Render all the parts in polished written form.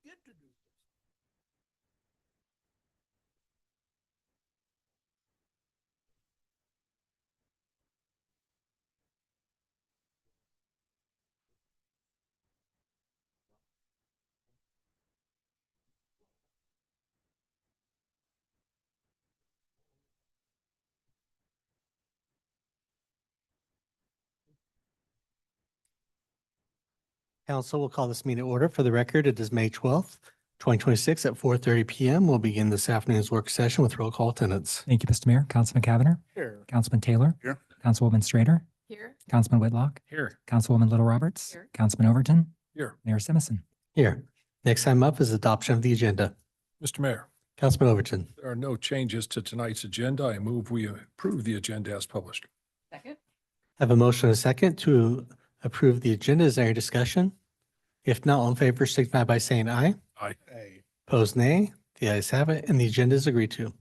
get to do this. Council will call this meeting to order. For the record, it is May 12th, 2026 at 4:30 PM. We'll begin this afternoon's work session with roll call attendance. Thank you, Mr. Mayor. Councilman Cavanagh. Here. Councilman Taylor. Here. Councilwoman Strader. Here. Councilman Whitlock. Here. Councilwoman Little Roberts. Here. Councilman Overton. Here. Mayor Simison. Here. Next item up is adoption of the agenda. Mr. Mayor, Councilman Overton. there are no changes to tonight's agenda. I move we approve the agenda as published. Second. I have a motion and a second to approve the agenda. Is there any discussion? If not, all in favor, signify by saying aye. Aye. Opposed, nay. The ayes have it, and the agenda is agreed to.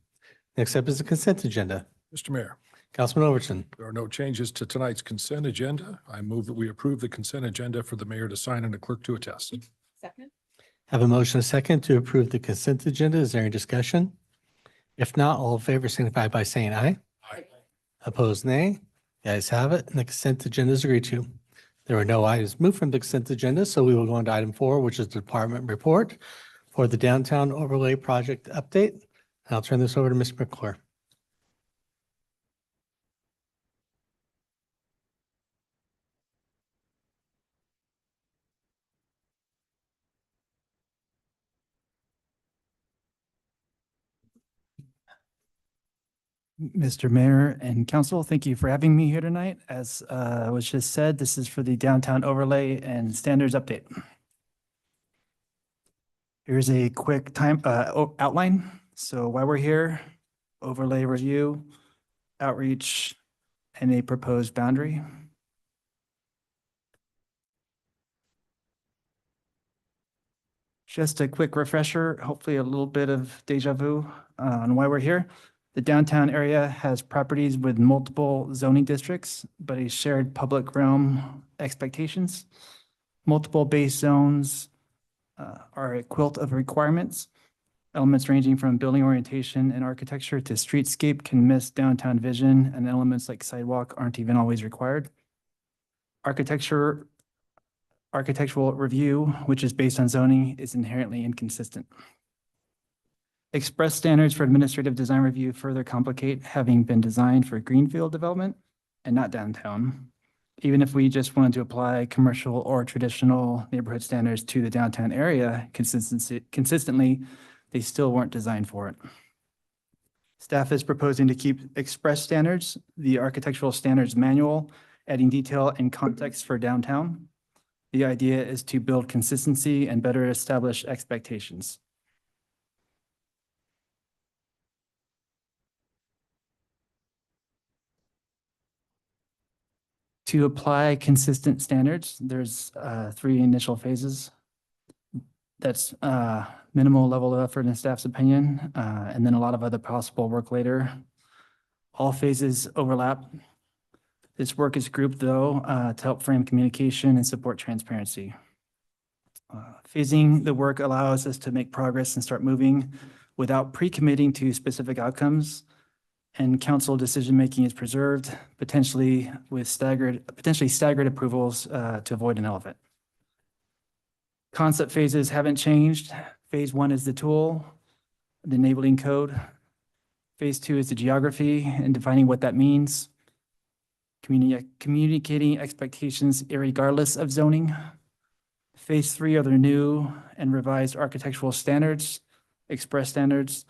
Next up is the consent agenda. Mr. Mayor, Councilman Overton. there are no changes to tonight's consent agenda. I move that we approve the consent agenda for the mayor to sign and the clerk to attest. Second. I have a motion and a second to approve the consent agenda. Is there any discussion? If not, all in favor, signify by saying aye. Aye. Opposed, nay. The ayes have it, and the consent agenda is agreed to. There are no items moved from the consent agenda, so we will go on to item 4, which is the department report for the downtown overlay project update. I'll turn this over to Ms. McClure. Mr. Mayor and Council, thank you for having me here tonight. As was just said, this is for the downtown overlay and standards update. Here's a quick outline. So why we're here, overlay review, outreach, and a proposed boundary. Just a quick refresher, hopefully a little bit of deja vu on why we're here. The downtown area has properties with multiple zoning districts, but a shared public realm expectations. Multiple base zones are a quilt of requirements. Elements ranging from building orientation and architecture to streetscape can miss downtown vision, and elements like sidewalk aren't even always required. Architectural review, which is based on zoning, is inherently inconsistent. Express standards for administrative design review further complicate, having been designed for greenfield development and not downtown. Even if we just wanted to apply commercial or traditional neighborhood standards to the downtown area consistently, they still weren't designed for it. Staff is proposing to keep express standards, the architectural standards manual, adding detail and context for downtown. The idea is to build consistency and better establish expectations. To apply consistent standards, there's 3 initial phases. That's minimal level of effort in staff's opinion, and then a lot of other possible work later. All phases overlap. This work is grouped, though, to help frame communication and support transparency. Phasing the work allows us to make progress and start moving without pre-committing to specific outcomes, and council decision-making is preserved, potentially staggered approvals to avoid an elephant. Concept phases haven't changed. Phase 1 is the tool, the enabling code. Phase 2 is the geography and defining what that means. Communicating expectations irregardless of zoning. Phase 3 are the new and revised architectural standards, express standards.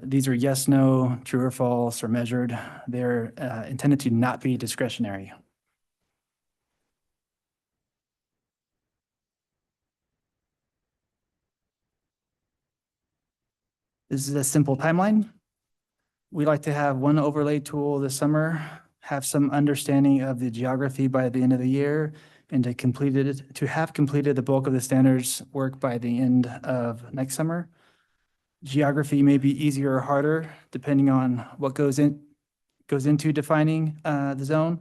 These are yes, no, true or false, or measured. They're intended to not be discretionary. This is a simple timeline. We like to have one overlay tool this summer, have some understanding of the geography by the end of the year, and to have completed the bulk of the standards work by the end of next summer. Geography may be easier or harder depending on what goes into defining the zone.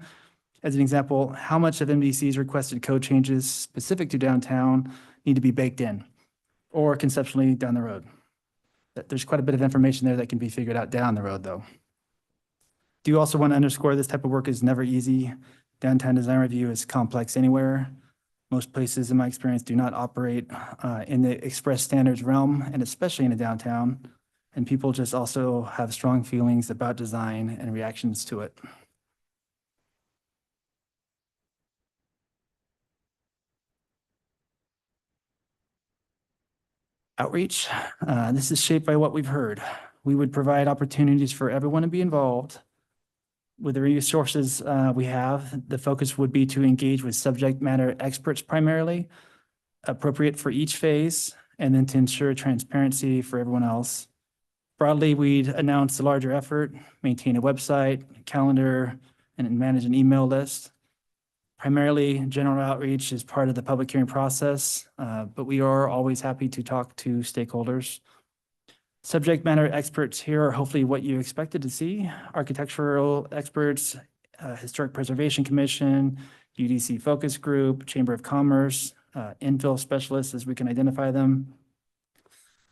As an example, how much of MDC's requested code changes specific to downtown need to be baked in? or conceptually down the road. There's quite a bit of information there that can be figured out down the road, though. Do you also want to underscore this type of work is never easy. Downtown design review is complex anywhere. Most places, in my experience, do not operate in the express standards realm, and especially in a downtown. And people just also have strong feelings about design and reactions to it. Outreach, this is shaped by what we've heard. We would provide opportunities for everyone to be involved. With the resources we have, the focus would be to engage with subject matter experts primarily, appropriate for each phase, and then to ensure transparency for everyone else. Broadly, we'd announce the larger effort, maintain a website, calendar, and manage an email list. Primarily, general outreach is part of the public hearing process, but we are always happy to talk to stakeholders. Subject matter experts here are hopefully what you expected to see: architectural experts, Historic Preservation Commission, UDC focus group, Chamber of Commerce, infill specialists as we can identify them.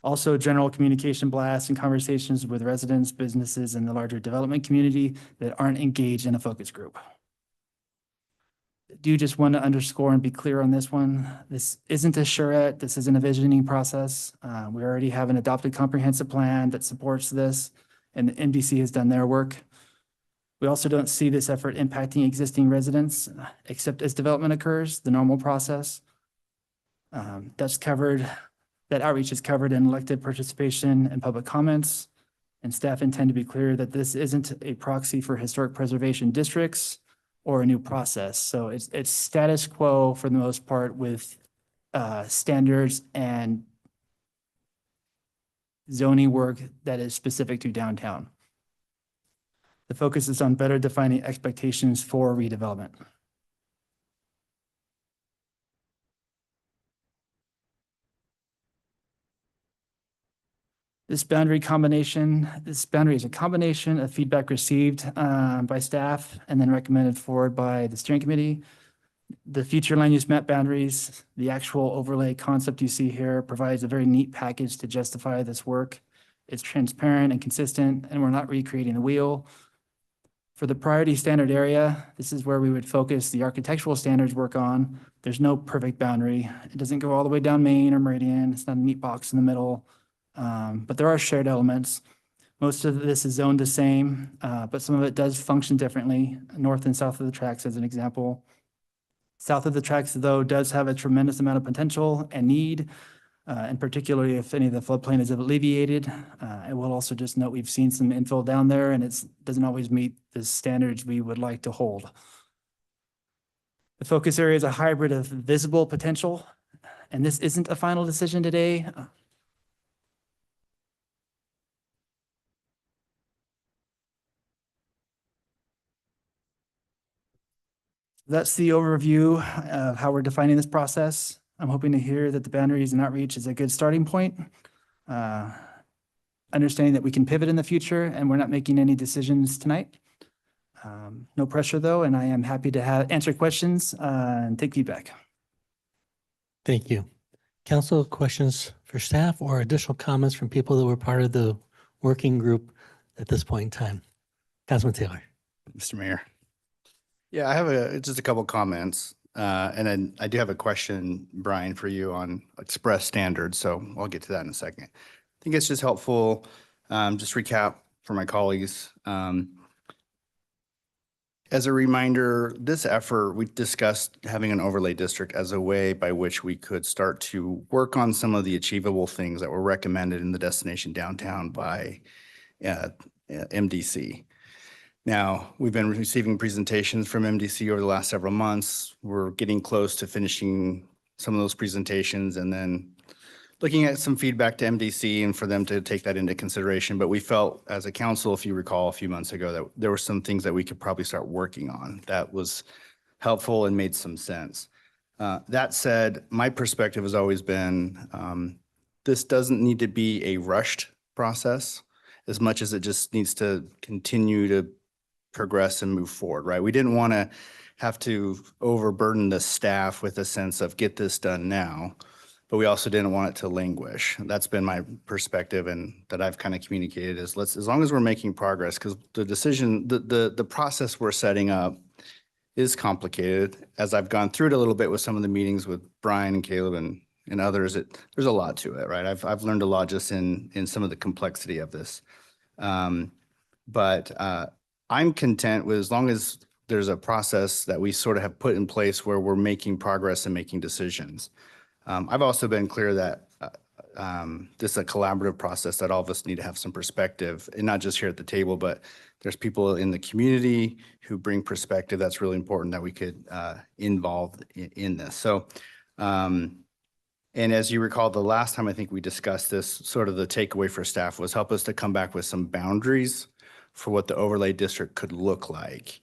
Also, general communication blasts and conversations with residents, businesses, and the larger development community that aren't engaged in a focus group. Do just want to underscore and be clear on this one. This isn't a charrette. This isn't a visioning process. We already have an adopted comprehensive plan that supports this, and the MDC has done their work. We also don't see this effort impacting existing residents, except as development occurs, the normal process. That outreach is covered in elected participation and public comments. And staff intend to be clear that this isn't a proxy for historic preservation districts or a new process. So it's status quo for the most part with standards and zoning work that is specific to downtown. The focus is on better defining expectations for redevelopment. This boundary is a combination of feedback received by staff and then recommended forward by the steering committee. The future land use map boundaries, the actual overlay concept you see here provides a very neat package to justify this work. It's transparent and consistent, and we're not recreating the wheel. For the priority standard area, this is where we would focus the architectural standards work on. There's no perfect boundary. It doesn't go all the way down Main or Meridian. It's not a neat box in the middle. But there are shared elements. Most of this is zoned the same, but some of it does function differently, north and south of the tracks as an example. South of the tracks, though, does have a tremendous amount of potential and need, and particularly if any of the floodplain is alleviated. I will also just note we've seen some infill down there, and it doesn't always meet the standards we would like to hold. The focus area is a hybrid of visible potential, and this isn't a final decision today. That's the overview of how we're defining this process. I'm hoping to hear that the boundaries and outreach is a good starting point. Understanding that we can pivot in the future and we're not making any decisions tonight. No pressure though, and I am happy to answer questions and take feedback. Thank you. Council, questions for staff or additional comments from people that were part of the working group at this point in time? Councilman Taylor. Mr. Mayor. Yeah, I have just a couple comments. And then I do have a question, Brian, for you on express standards. So I'll get to that in a second. I think it's just helpful, just recap for my colleagues. As a reminder, this effort, we discussed having an overlay district as a way by which we could start to work on some of the achievable things that were recommended in the destination downtown by MDC. Now, we've been receiving presentations from MDC over the last several months. We're getting close to finishing some of those presentations and then looking at some feedback to MDC and for them to take that into consideration. But we felt as a council, if you recall a few months ago, that there were some things that we could probably start working on that was helpful and made some sense. That said, my perspective has always been this doesn't need to be a rushed process as much as it just needs to continue to progress and move forward, right? We didn't want to have to overburden the staff with a sense of get this done now, but we also didn't want it to languish. That's been my perspective, and that I've kind of communicated is as long as we're making progress, because the decision, the process we're setting up is complicated. As I've gone through it a little bit with some of the meetings with Brian and Caleb and others, there's a lot to it, right? I've learned a lot just in some of the complexity of this. But I'm content with, as long as there's a process that we sort of have put in place where we're making progress and making decisions. I've also been clear that this is a collaborative process, that all of us need to have some perspective, and not just here at the table, but there's people in the community who bring perspective. That's really important that we could involve in this. So, and as you recall, the last time I think we discussed this, sort of the takeaway for staff was help us to come back with some boundaries for what the overlay district could look like.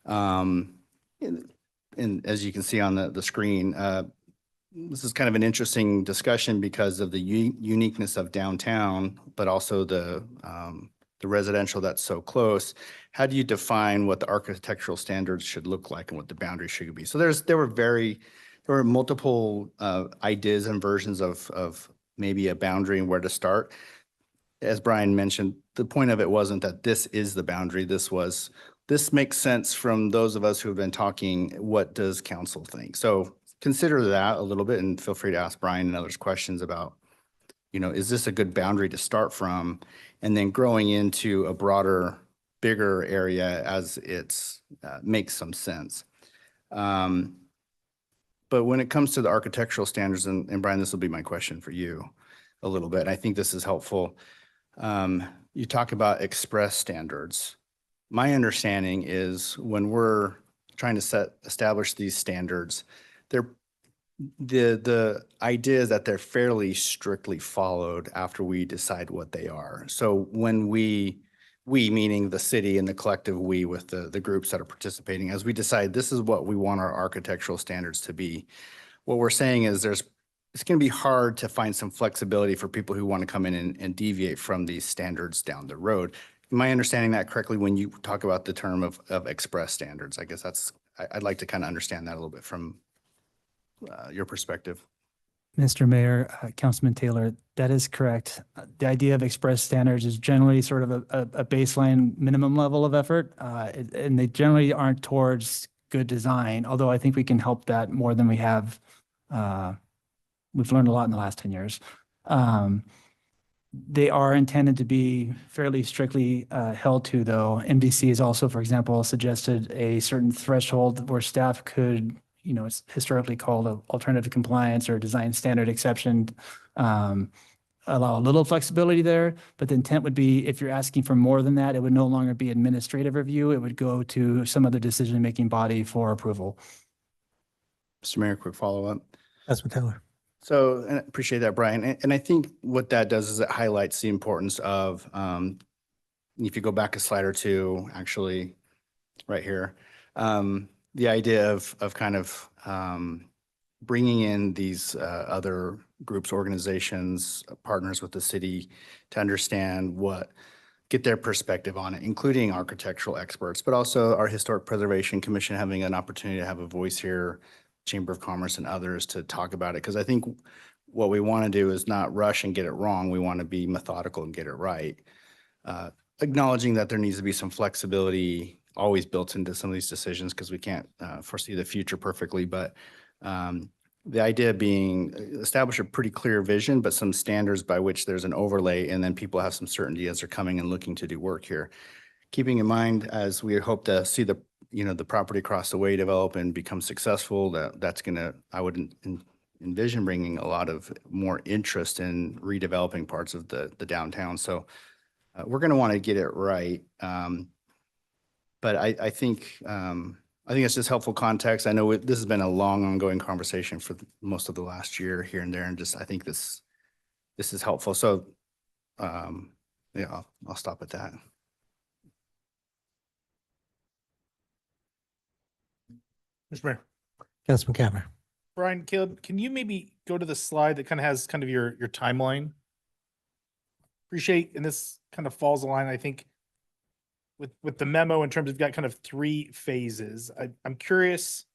And as you can see on the screen, this is kind of an interesting discussion because of the uniqueness of downtown, but also the residential that's so close. How do you define what the architectural standards should look like and what the boundaries should be? So there were multiple ideas and versions of maybe a boundary and where to start. As Brian mentioned, the point of it wasn't that this is the boundary. This makes sense from those of us who have been talking. What does council think? So consider that a little bit, and feel free to ask Brian and others questions about, is this a good boundary to start from? And then growing into a broader, bigger area as it's makes some sense. But when it comes to the architectural standards, and Brian, this will be my question for you a little bit. I think this is helpful. You talk about express standards. My understanding is when we're trying to establish these standards, the idea is that they're fairly strictly followed after we decide what they are. So when we meaning the city and the collective we with the groups that are participating, as we decide this is what we want our architectural standards to be, what we're saying is it's going to be hard to find some flexibility for people who want to come in and deviate from these standards down the road. Am I understanding that correctly when you talk about the term of express standards? I guess I'd like to kind of understand that a little bit from your perspective. Mr. Mayor, Councilman Taylor, that is correct. The idea of express standards is generally sort of a baseline minimum level of effort, and they generally aren't towards good design, although I think we can help that more than we have. We've learned a lot in the last 10 years. They are intended to be fairly strictly held to, though. MDC has also, for example, suggested a certain threshold where staff could, it's historically called an alternative compliance or design standard exception, allow a little flexibility there. But the intent would be, if you're asking for more than that, it would no longer be administrative review. It would go to some other decision-making body for approval. Mr. Mayor, quick follow-up. Councilman Taylor. So, and I appreciate that, Brian. And I think what that does is it highlights the importance of, if you go back a slide or two, actually, right here, the idea of kind of bringing in these other groups, organizations, partners with the city to understand get their perspective on it, including architectural experts, but also our Historic Preservation Commission having an opportunity to have a voice here, Chamber of Commerce and others to talk about it. Because I think what we want to do is not rush and get it wrong. We want to be methodical and get it right. Acknowledging that there needs to be some flexibility always built into some of these decisions because we can't foresee the future perfectly. But the idea being establish a pretty clear vision, but some standards by which there's an overlay, and then people have some certainty as they're coming and looking to do work here. Keeping in mind, as we hope to see the property across the way develop and become successful, that's going to, I would envision bringing a lot of more interest in redeveloping parts of the downtown. So we're going to want to get it right. But I think it's just helpful context. I know this has been a long ongoing conversation for most of the last year here and there. And I think this is helpful. So yeah, I'll stop at that. Mr. Mayor. Councilman Cameron. Brian, Caleb, can you maybe go to the slide that kind of has kind of your timeline? Appreciate, and this kind of falls the line, I think, with the memo in terms of you've got kind of 3 phases. I'm curious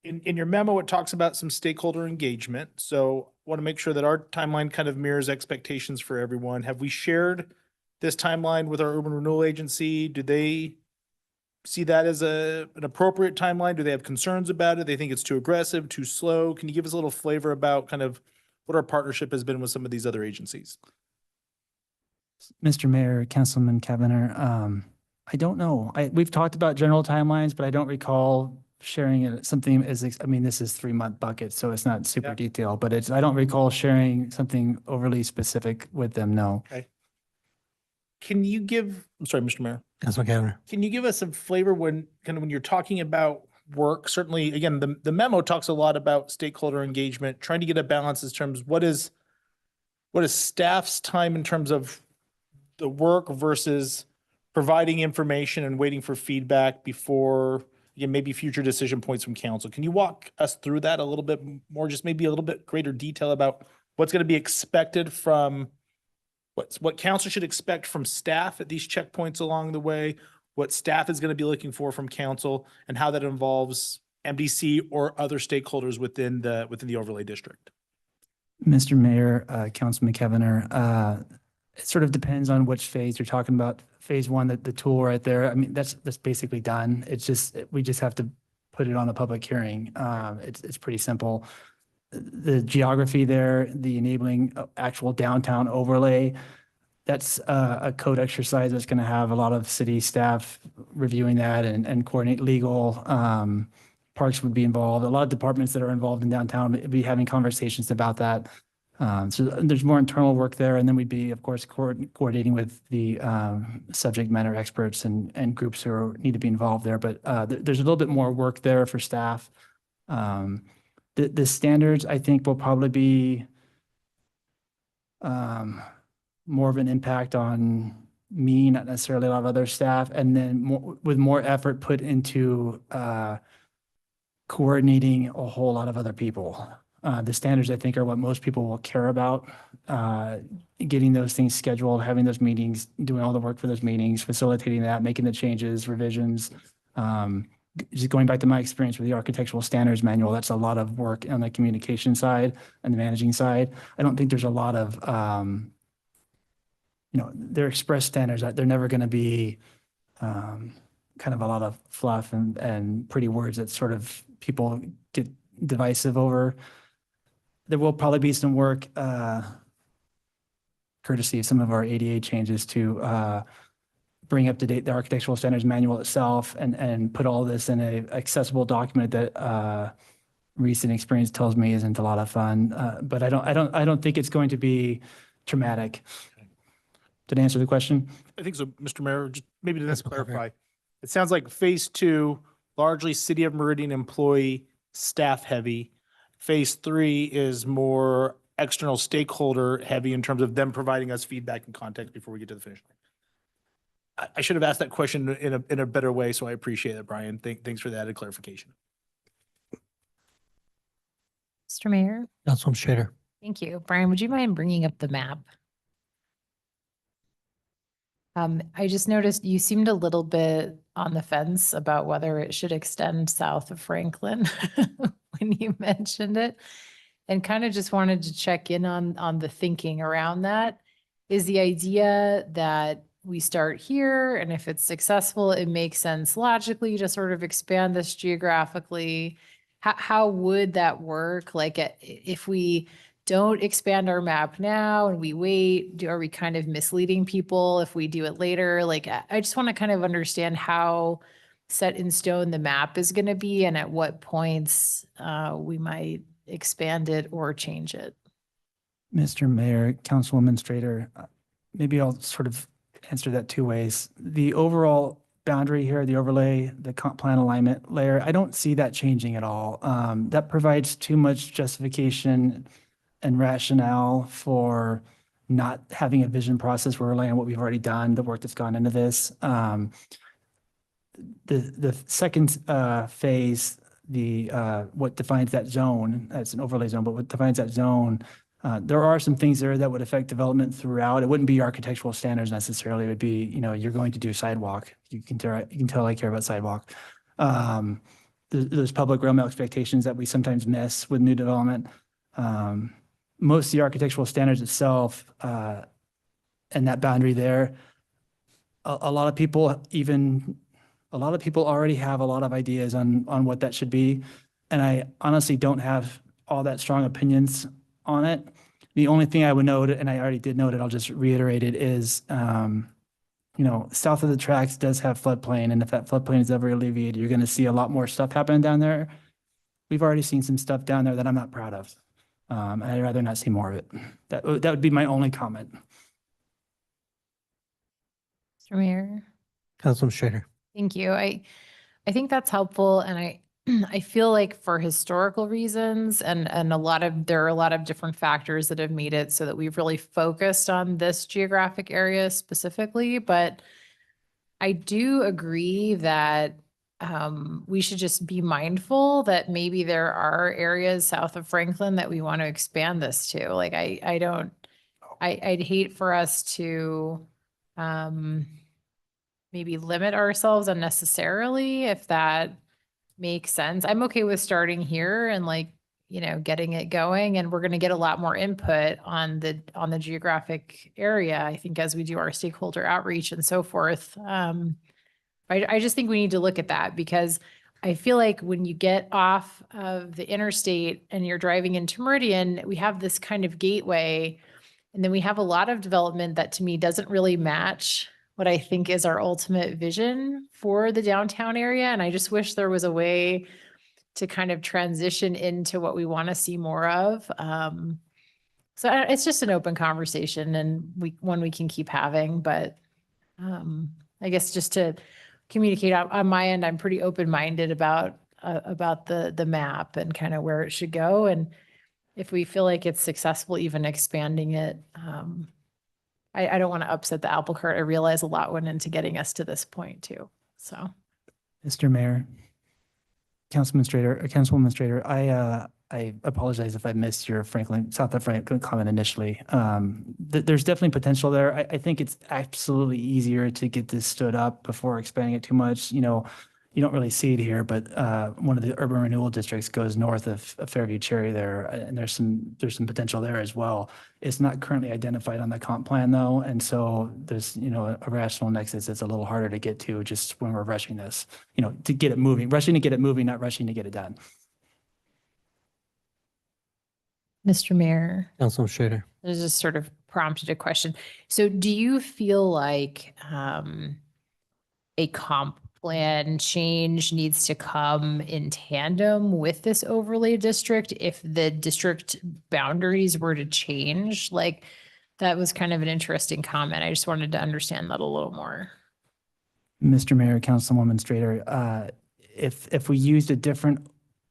in your memo, it talks about some stakeholder engagement. So want to make sure that our timeline kind of mirrors expectations for everyone. Have we shared this timeline with our urban renewal agency? Do they see that as an appropriate timeline? Do they have concerns about it? They think it's too aggressive, too slow? Can you give us a little flavor about kind of what our partnership has been with some of these other agencies? Mr. Mayor, Councilman Cavanagh, I don't know. We've talked about general timelines, but I don't recall sharing it, something as, I mean, this is 3-month bucket, so it's not super Yeah. detailed, but I don't recall sharing something overly specific with them, no. Can you give, I'm sorry, Mr. Mayor, Councilman Cavanagh. can you give us some flavor when you're talking about work? Certainly, again, the memo talks a lot about stakeholder engagement, trying to get a balance in terms of what is staff's time in terms of the work versus providing information and waiting for feedback before, again, maybe future decision points from council. Can you walk us through that a little bit more, just maybe a little bit greater detail about what's going to be expected from what council should expect from staff at these checkpoints along the way, what staff is going to be looking for from council, and how that involves MDC or other stakeholders within the overlay district? Mr. Mayor, Councilman Cavanagh, it sort of depends on which phase you're talking about. Phase 1, the tool right there, I mean, that's basically done. It's just, we just have to put it on a public hearing. It's pretty simple. The geography there, the enabling actual downtown overlay, that's a code exercise that's going to have a lot of city staff reviewing that and coordinate legal. Parks would be involved. A lot of departments that are involved in downtown would be having conversations about that. So there's more internal work there. And then we'd be, of course, coordinating with the subject matter experts and groups who need to be involved there. But there's a little bit more work there for staff. The standards, I think, will probably be more of an impact on me, not necessarily a lot of other staff, and then with more effort put into coordinating a whole lot of other people. The standards, I think, are what most people will care about. Getting those things scheduled, having those meetings, doing all the work for those meetings, facilitating that, making the changes, revisions. Just going back to my experience with the architectural standards manual, that's a lot of work on the communication side and the managing side. I don't think there's a lot of, they're express standards that they're never going to be kind of a lot of fluff and pretty words that sort of people get divisive over. There will probably be some work, courtesy of some of our ADA changes to bring up to date the architectural standards manual itself and put all this in a accessible document that recent experience tells me isn't a lot of fun. But I don't think it's going to be traumatic. Did I answer the question? I think so, Mr. Mayor. Just maybe to Yes, just Mr. Mayor. clarify, it sounds like phase 2, largely City of Meridian employee staff heavy. Phase 3 is more external stakeholder heavy in terms of them providing us feedback and context before we get to the finish line. I should have asked that question in a better way, so I appreciate it, Brian. Thanks for that added clarification. Mr. Mayor, Councilwoman Schrader. thank you. Brian, would you mind bringing up the map? I just noticed you seemed a little bit on the fence about whether it should extend south of Franklin when you mentioned it, and kind of just wanted to check in on the thinking around that. Is the idea that we start here, and if it's successful, it makes sense logically to sort of expand this geographically? How would that work? Like, if we don't expand our map now and we wait, are we kind of misleading people if we do it later? Like, I just want to kind of understand how set in stone the map is going to be and at what points we might expand it or change it. Mr. Mayor, Councilwoman Strader, maybe I'll sort of answer that 2 ways. The overall boundary here, the overlay, the comp plan alignment layer, I don't see that changing at all. That provides too much justification and rationale for not having a vision process. We're relying on what we've already done, the work that's gone into this. The second phase, what defines that zone, that's an overlay zone, but what defines that zone, there are some things there that would affect development throughout. It wouldn't be architectural standards necessarily. It would be, you're going to do sidewalk. You can tell I care about sidewalk. there's public realm expectations that we sometimes miss with new development. Most of the architectural standards itself, and that boundary there, a lot of people already have a lot of ideas on what that should be. And I honestly don't have all that strong opinions on it. The only thing I would note, and I already did note it, I'll just reiterate it, is, south of the tracks does have floodplain. And if that floodplain is ever alleviated, you're going to see a lot more stuff happening down there. We've already seen some stuff down there that I'm not proud of. I'd rather not see more of it. That would be my only comment. Mr. Mayor. Councilman Strader. Thank you. I think that's helpful, and I feel like for historical reasons and there are a lot of different factors that have made it so that we've really focused on this geographic area specifically, but I do agree that we should just be mindful that maybe there are areas south of Franklin that we want to expand this to. Like I'd hate for us to maybe limit ourselves unnecessarily if that makes sense. I'm okay with starting here and getting it going, and we're going to get a lot more input on the geographic area, I think, as we do our stakeholder outreach and so forth. I just think we need to look at that, because I feel like when you get off of the interstate and you're driving into Meridian, we have this kind of gateway, and then we have a lot of development that to me doesn't really match what I think is our ultimate vision for the downtown area. And I just wish there was a way to kind of transition into what we want to see more of. So it's just an open conversation, and one we can keep having, but I guess just to communicate on my end, I'm pretty open-minded about the map and kind of where it should go. And if we feel like it's successful, even expanding it, I don't want to upset the apple cart. I realize a lot went into getting us to this point too. So, Mr. Mayor, Councilwoman Strader, I apologize if I missed your South of Franklin comment initially. There's definitely potential there. I think it's absolutely easier to get this stood up before expanding it too much. You don't really see it here, but one of the urban renewal districts goes north of Fairview Cherry there, and there's some potential there as well. It's not currently identified on the comp plan though, and so there's a rational nexus that's a little harder to get to just when we're rushing this, to get it moving, rushing to get it moving, not rushing to get it done. Mr. Mayor, Councilman Strader. this just sort of prompted a question. So do you feel like a comp plan change needs to come in tandem with this overlay district if the district boundaries were to change? Like, that was kind of an interesting comment. I just wanted to understand that a little more. Mr. Mayor, Councilwoman Strader, if we used a different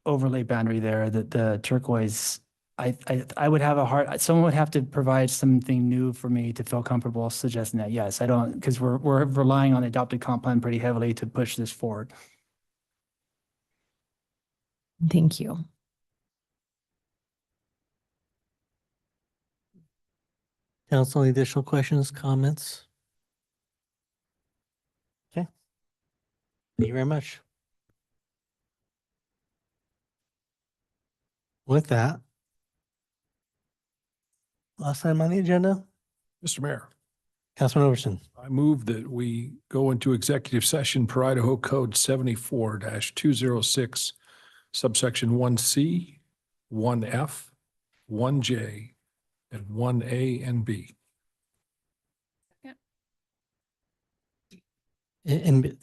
overlay boundary there, the turquoise, I would have someone would have to provide something new for me to feel comfortable suggesting that. Yes, I don't, because we're relying on the adopted comp plan pretty heavily to push this forward. Thank you. Council, any additional questions, comments? Okay. Thank you very much. With that, last item on the agenda, Mr. Mayor, Councilman Overton. I move that we go into executive session per Idaho Code 74-206, subsection 1C, 1F, 1J, and 1A and B. And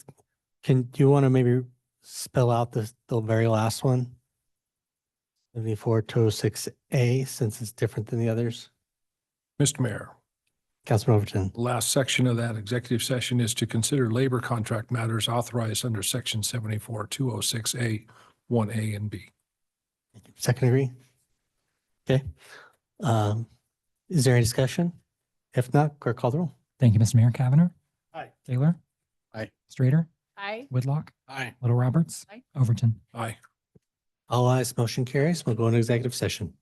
do you want to maybe spell out the very last one? 74-206A, since it's different than the others. Mr. Mayor, Councilman Overton. the last section of that executive session is to consider labor contract matters authorized under section 74-206A, 1A and B. Second agree? Okay. Is there any discussion? If not, clerk call the roll. Thank you, Mr. Mayor. Cavanagh. Aye. Taylor. Aye. Strader. Aye. Whitlock. Aye. Little Roberts. Aye. Overton. Aye. All ayes, motion carries. We'll go into executive session.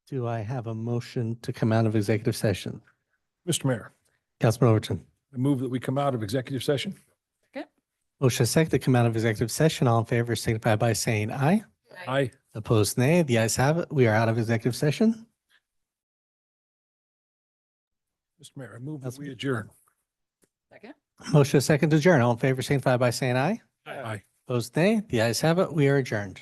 Do I have a motion to come out of executive session? Mr. Mayor, Councilman Overton. I move that we come out of executive session. Motion second to come out of executive session. All in favor signify by saying aye. Aye. Opposed, nay. The ayes have it. We are out of executive session. Mr. Mayor, I move that we adjourn. Motion second to adjourn. All in favor signify by saying aye. Aye. Opposed, nay. The ayes have it. We are adjourned.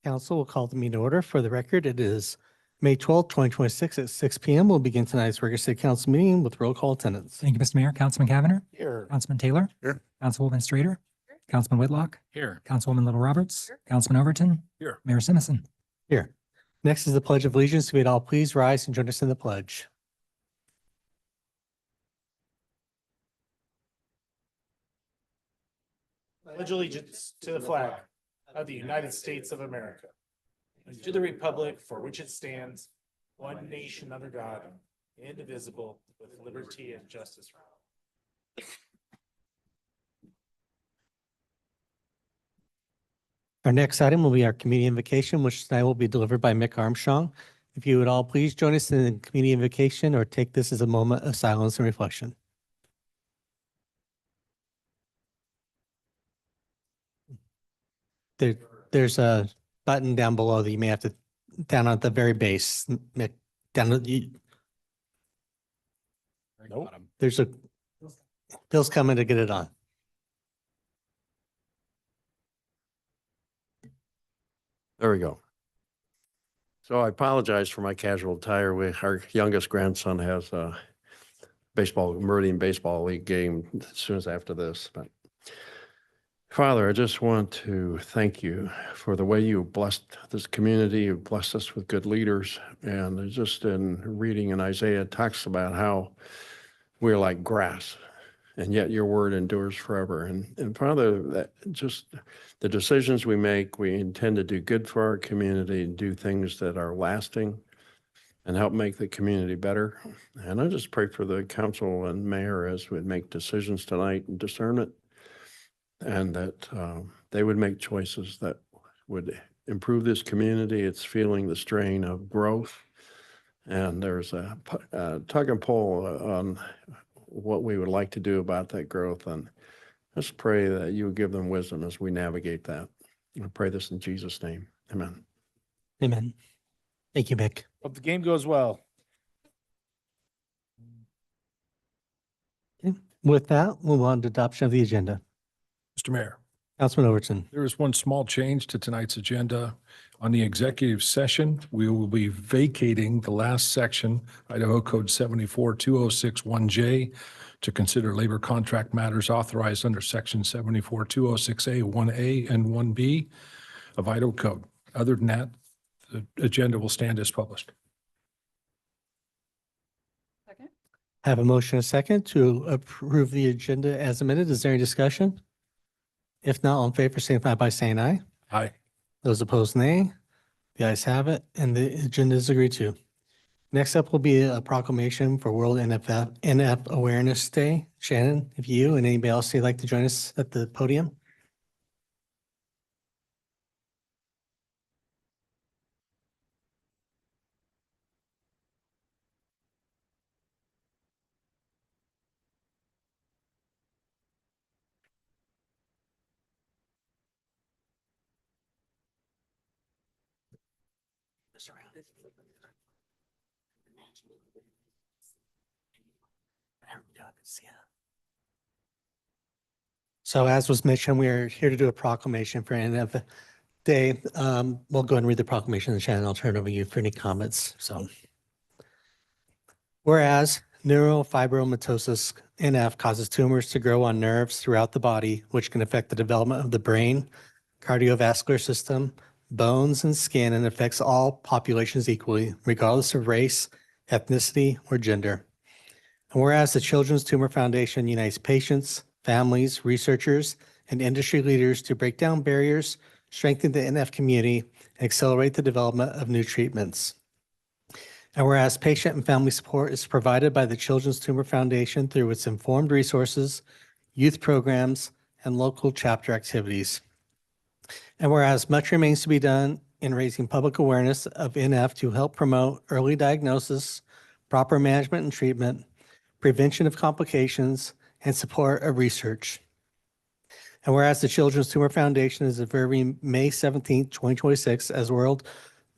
Council will call the meeting to order. For the record, it is May 12th, 2026 at 6 p.m. We'll begin tonight's regular city council meeting with roll call attendance. Thank you, Mr. Mayor. Councilman Cavanagh. Here. Councilman Taylor. Here. Councilwoman Strader. Councilman Whitlock. Here. Councilwoman Little Roberts. Councilman Overton. Here. Mayor Simison. Here. Next is the Pledge of Allegiance. We'd all please rise and join us in the pledge. Pledge allegiance to the flag of the United States of America and to the republic for which it stands, one nation under God, indivisible, with liberty and justice for all. Our next item will be our community invocation, which tonight will be delivered by Mick Armstrong. If you would all please join us in the community invocation or take this as a moment of silence and reflection. There's a button down below that you may have to, down at the very base, Mick, down at you. Nope. There's a, Bill's coming to get it on. There we go. So I apologize for my casual attire. Our youngest grandson has a Meridian Baseball League game as soon as after this. But Father, I just want to thank you for the way you blessed this community. You blessed us with good leaders. And just in reading in Isaiah, it talks about how we're like grass, and yet your word endures forever. And Father, that just the decisions we make, we intend to do good for our community and do things that are lasting and help make the community better. And I just pray for the council and mayor as we make decisions tonight and discernment, and that they would make choices that would improve this community. It's feeling the strain of growth, and there's a tug and pull on what we would like to do about that growth. And just pray that you would give them wisdom as we navigate that. I pray this in Jesus' name. Amen. Amen. Thank you, Mick. Hope the game goes well. With that, we'll move on to adoption of the agenda. Mr. Mayor, Councilman Overton. there is one small change to tonight's agenda. On the executive session, we will be vacating the last section, Idaho Code 742061J, to consider labor contract matters authorized under section 742006A, 1A and 1B of Idaho Code. Other than that, the agenda will stand as published. Have a motion and a second to approve the agenda as amended. Is there any discussion? If not, all in favor, signify by saying aye. Aye. Those opposed, nay. The ayes have it, and the agenda is agreed to. Next up will be a proclamation for World NF Awareness Day. Shannon, if you and anybody else would like to join us at the podium. So as was mentioned, we are here to do a proclamation for NF Day. We'll go ahead and read the proclamation, and Shannon, I'll turn it over to you for any comments. So whereas neurofibromatosis NF causes tumors to grow on nerves throughout the body, which can affect the development of the brain, cardiovascular system, bones, and skin, and affects all populations equally, regardless of race, ethnicity, or gender. And whereas the Children's Tumor Foundation unites patients, families, researchers, and industry leaders to break down barriers strengthen the NF community, and accelerate the development of new treatments. And whereas patient and family support is provided by the Children's Tumor Foundation through its informed resources, youth programs, and local chapter activities. And whereas much remains to be done in raising public awareness of NF to help promote early diagnosis, proper management and treatment, prevention of complications, and support of research. And whereas the Children's Tumor Foundation is observing May 17th, 2026 as World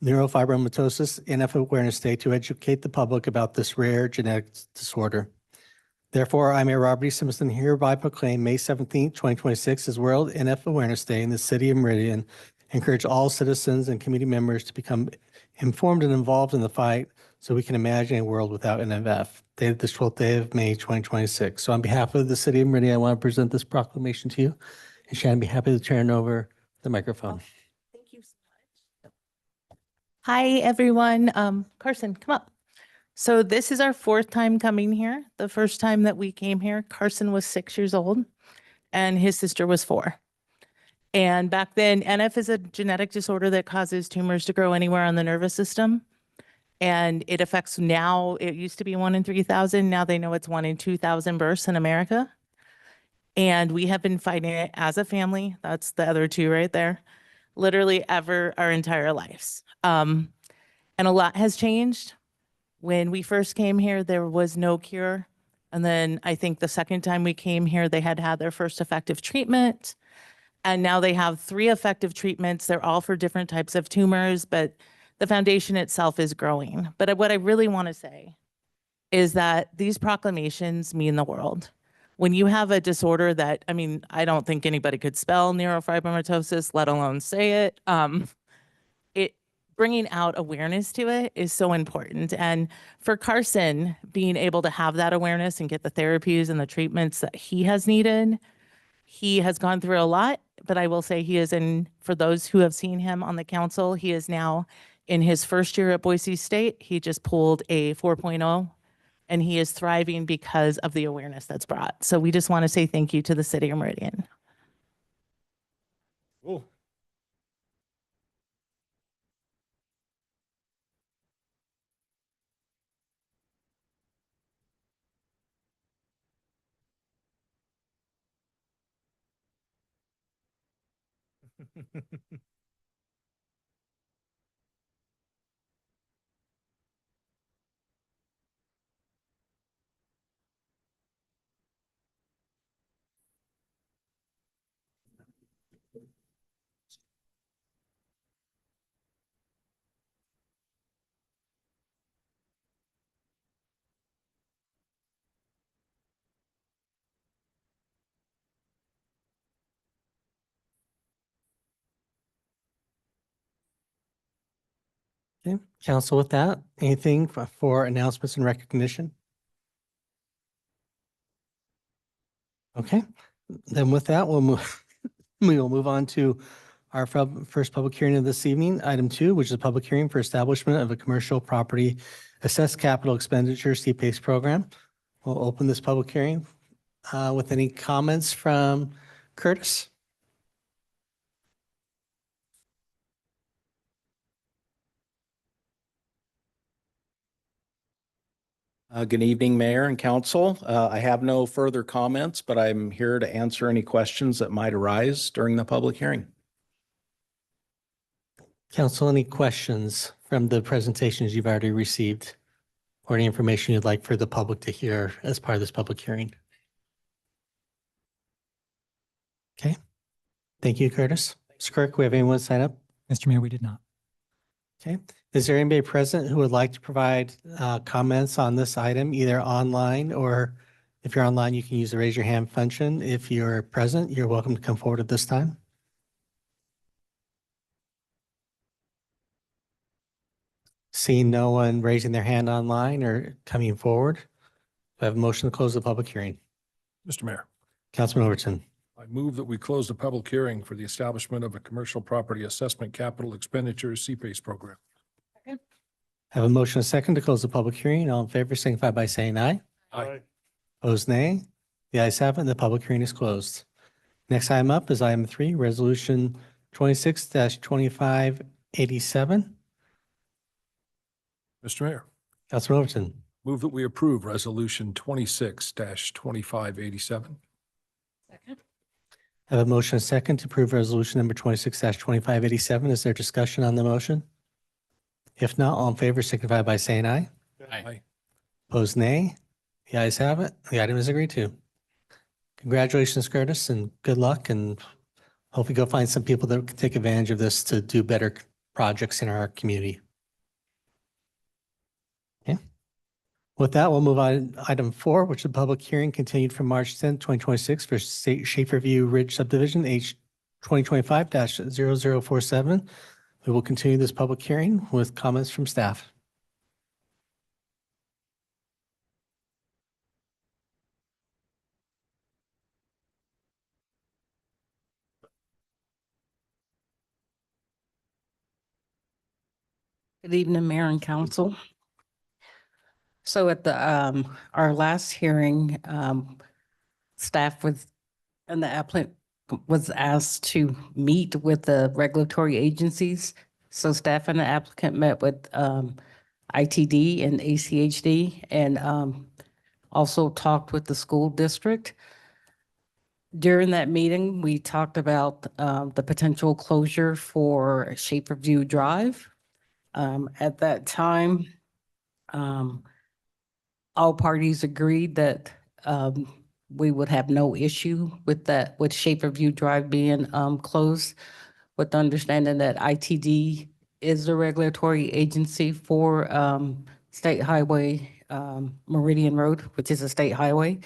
Neurofibromatosis NF Awareness Day to educate the public about this rare genetic disorder. Therefore, I, Mayor Robert E. Simpson, hereby proclaim May 17th, 2026 as World NF Awareness Day in the city of Meridian. Encourage all citizens and community members to become informed and involved in the fight so we can imagine a world without NF. Dated this 12th day of May, 2026. So on behalf of the city of Meridian, I want to present this proclamation to you. And Shannon, be happy to turn over the microphone. Thank you so much. Hi, everyone. Carson, come up. So this is our fourth time coming here. The first time that we came here, Carson was 6 years old and his sister was 4. And back then, NF is a genetic disorder that causes tumors to grow anywhere on the nervous system. And it affects now, it used to be 1 in 3,000. Now they know it's 1 in 2,000 births in America. And we have been fighting it as a family. That's the other 2 right there. Literally our entire lives. And a lot has changed. When we first came here, there was no cure. And then I think the second time we came here, they had their first effective treatment. And now they have 3 effective treatments. They're all for different types of tumors, but the foundation itself is growing. But what I really want to say is that these proclamations mean the world. When you have a disorder that, I mean, I don't think anybody could spell neurofibromatosis, let alone say it. Bringing out awareness to it is so important. And for Carson, being able to have that awareness and get the therapies and the treatments that he has needed, he has gone through a lot, but I will say he is for those who have seen him on the council, he is now in his first year at Boise State. He just pulled a 4.0 and he is thriving because of the awareness that's brought. So we just want to say thank you to the city of Meridian. Cool. Okay, council, with that, anything for announcements and recognition? Okay, then with that, we will move on to our first public hearing of this evening, item 2, which is a public hearing for establishment of a commercial property assessed capital expenditure CPACE program. We'll open this public hearing with any comments from Curtis. Good evening, Mayor and Council. I have no further comments, but I'm here to answer any questions that might arise during the public hearing. Council, any questions from the presentations you've already received or any information you'd like for the public to hear as part of this public hearing? Okay, thank you, Curtis. Mr. Kirk, we have anyone sign up? Mr. Mayor, we did not. Okay, is there anybody present who would like to provide comments on this item, either online or if you're online, you can use the raise your hand function. If you're present, you're welcome to come forward at this time. Seeing no one raising their hand online or coming forward, I have a motion to close the public hearing. Mr. Mayor, Councilman Overton. I move that we close the public hearing for the establishment of a commercial property assessment capital expenditures CPACE program. I have a motion, a second to close the public hearing. All in favor, signify by saying aye. Aye. Opposed, nay. The ayes have it, and the public hearing is closed. Next item up is item 3, resolution 26-2587. Mr. Mayor, Councilman Overton. move that we approve Resolution 26-2587. I have a motion and a second to approve resolution number 26-2587. Is there discussion on the motion? If not, all in favor signify by saying aye. Aye. Opposed, nay. The ayes have it. The item is agreed to. Congratulations, Curtis, and good luck, and hopefully go find some people that can take advantage of this to do better projects in our community. Okay. With that, we'll move on to item 4, which is a public hearing continued from March 10th, 2026 for Schaefer View Ridge subdivision H 2025-0047. We will continue this public hearing with comments from staff. Good evening, Mayor and Council. So at the, our last hearing, staff and the applicant was asked to meet with the regulatory agencies. So staff and the applicant met with, ITD and ACHD and, also talked with the school district. During that meeting, we talked about, the potential closure for Schaefer View Drive. At that time, all parties agreed that we would have no issue with that, with Schaefer View Drive being closed, with the understanding that ITD is the regulatory agency for State Highway Meridian Road, which is a state highway.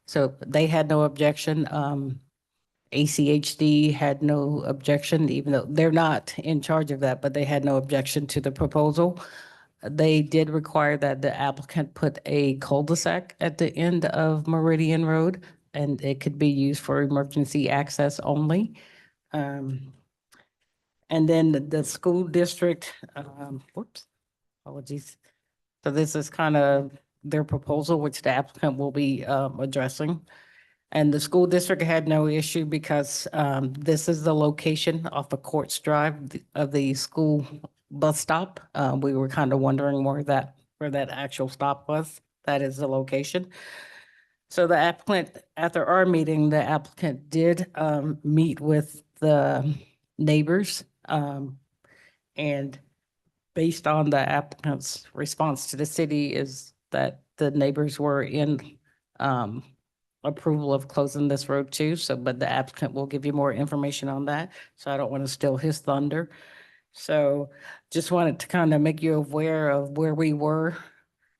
So they had no objection. ACHD had no objection, even though they're not in charge of that, but they had no objection to the proposal. They did require that the applicant put a cul-de-sac at the end of Meridian Road, and it could be used for emergency access only. And then the school district, whoops, apologies. So this is kind of their proposal, which the applicant will be addressing. And the school district had no issue because this is the location off of Courts Drive of the school bus stop. We were kind of wondering where that actual stop was. That is the location. So the applicant, after our meeting, the applicant did meet with the neighbors. And based on the applicant's response to the city is that the neighbors were in approval of closing this road too. So, but the applicant will give you more information on that. So I don't want to steal his thunder. So just wanted to kind of make you aware of where we were